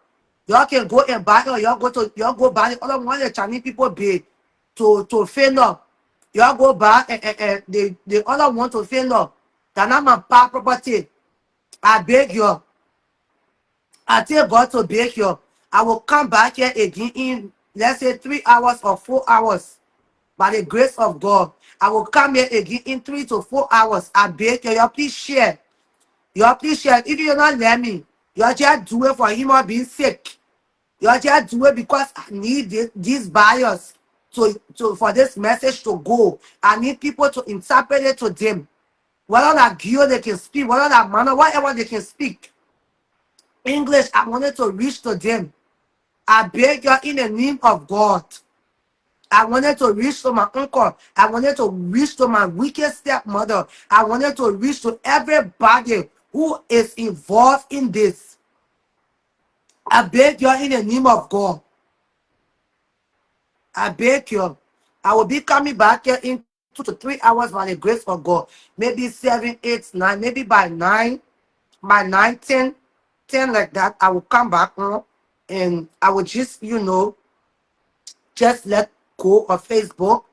Y'all can go and buy it, or y'all go buy the other one the Chinese people bid to fail up. Y'all go buy the other one to fail up. That not my property. I beg you. I tell God to beg you. I will come back here again in, let's say, 3 hours or 4 hours. By the grace of God, I will come here again in 3 to 4 hours. I beg you, y'all please share. Y'all please share. If you're not let me, y'all just do it for him or being sick. Y'all just do it because I need these buyers for this message to go. I need people to interpret it to them. Whether that girl they can speak, whether that man or whatever they can speak. English, I wanted to reach to them. I beg you in the name of God. I wanted to reach to my uncle. I wanted to reach to my wicked stepmother. I wanted to reach to everybody who is involved in this. I beg you in the name of God. I beg you. I will be coming back here in 2 to 3 hours by the grace of God. Maybe 7, 8, 9, maybe by 9, 10, 10 like that. I will come back on and I will just, just let go of Facebook.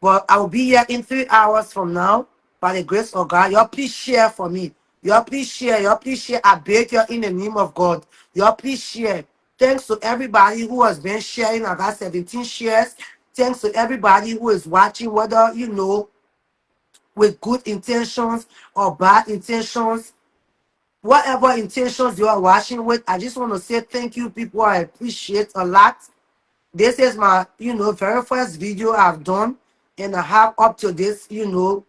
But I will be here in 3 hours from now by the grace of God. Y'all please share for me. Y'all please share. Y'all please share. I beg you in the name of God. Y'all please share. Thanks to everybody who has been sharing. I got 17 shares. Thanks to everybody who is watching, whether with good intentions or bad intentions. Whatever intentions you are watching with, I just want to say thank you, people. I appreciate a lot. This is my, very first video I've done, and I have up to this, people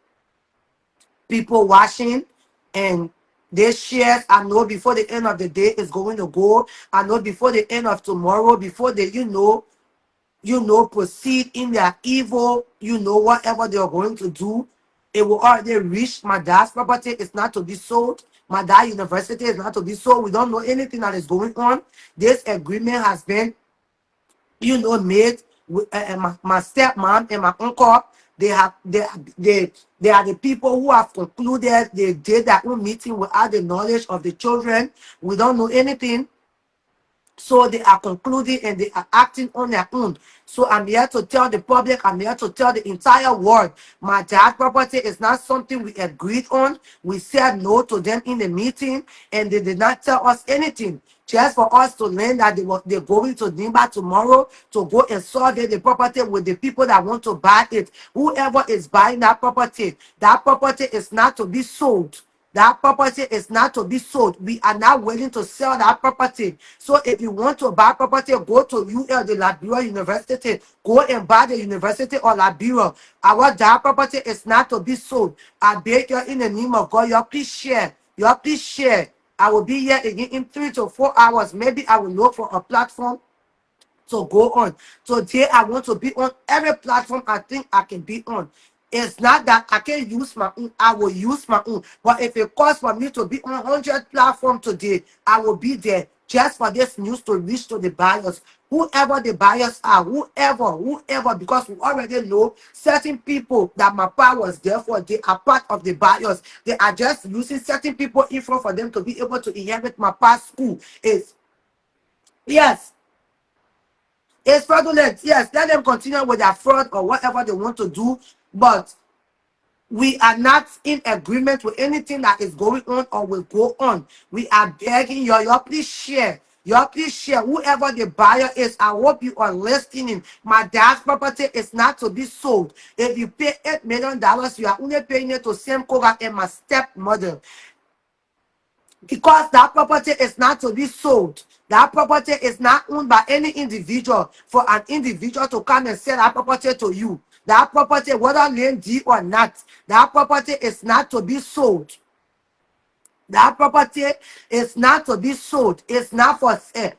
watching, and this shares, I know before the end of the day is going to go. I know before the end of tomorrow, before they, proceed in their evil, whatever they are going to do, it will already reach my dad's property. It's not to be sold. My dad's university is not to be sold. We don't know anything that is going on. This agreement has been made with my stepmom and my uncle. They are the people who have concluded they did their own meeting without the knowledge of the children. We don't know anything. So they are concluding and they are acting on their own. So I'm here to tell the public, I'm here to tell the entire world, my dad's property is not something we agreed on. We said no to them in the meeting, and they did not tell us anything. Just for us to learn that they're going to Nimba tomorrow to go and survey the property with the people that want to buy it. Whoever is buying that property is not to be sold. That property is not to be sold. We are not willing to sell that property. So if you want to buy property, go to UL, the Liberia University. Go and buy the University of Liberia. That property is not to be sold. I beg you in the name of God, y'all please share. Y'all please share. I will be here again in 3 to 4 hours. Maybe I will look for a platform to go on. Today, I want to be on every platform I think I can be on. It's not that I can use my own, I will use my own. But if it costs for me to be on 100 platforms today, I will be there just for this news to reach to the buyers. Whoever the buyers are, whoever, because we already know certain people that my power was there for, they are part of the buyers. They are just using certain people in front for them to be able to inherit my past school. Yes, it's fraudulent. Yes, let them continue with their fraud or whatever they want to do. But we are not in agreement with anything that is going on or will go on. We are begging y'all please share. Y'all please share. Whoever the buyer is, I hope you are listening. My dad's property is not to be sold. If you pay $8 million, you are only paying it to Sam Koga and my stepmother. Because that property is not to be sold. That property is not owned by any individual for an individual to come and sell that property to you. That property, whether land deed or not, that property is not to be sold. That property is not to be sold. It's not for sale.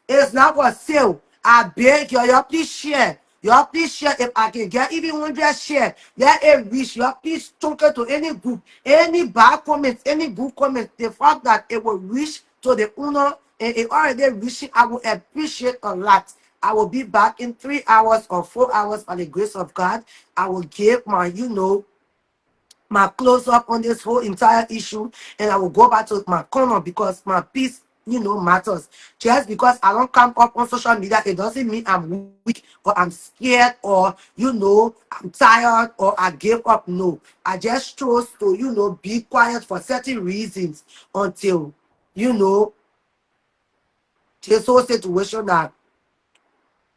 It's not for sale. I beg you, y'all please share. Y'all please share. If I can get even 100 share, let it reach. Y'all please talk it to any group, any bad comments, any good comments. The fact that it will reach to the owner and it already reaching, I will appreciate a lot. I will be back in 3 hours or 4 hours by the grace of God. I will give my, my close up on this whole entire issue, and I will go back to my corner because my peace, matters. Just because I don't come up on social media, it doesn't mean I'm weak or I'm scared or I'm tired or I gave up. No, I just chose to be quiet for certain reasons until this whole situation that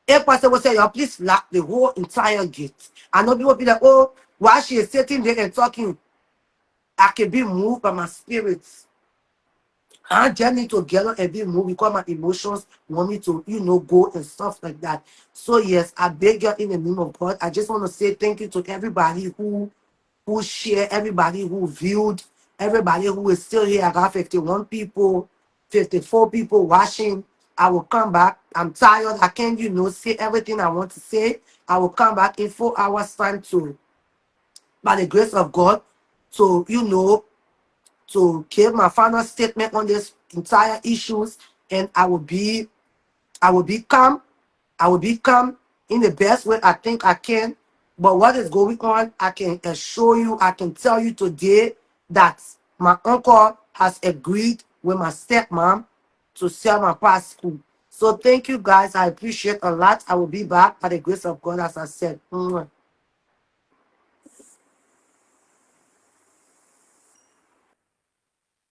a person will say, "Yo, please lock the whole entire gate." I know people will be like, "Oh, while she is sitting there and talking, I can be moved by my spirits." I just need to get on and be moved because my emotions want me to, go and stuff like that. So yes, I beg you in the name of God. I just want to say thank you to everybody who shared, everybody who viewed, everybody who is still here. I got 51 people, 54 people watching. I will come back. I'm tired. I can't, say everything I want to say. I will come back in 4 hours time to, by the grace of God, to, to give my final statement on this entire issues, and I will be calm. I will be calm in the best way I think I can. But what is going on, I can assure you, I can tell you today that my uncle has agreed with my stepmom to sell my past school. So thank you guys. I appreciate a lot. I will be back by the grace of God, as I said.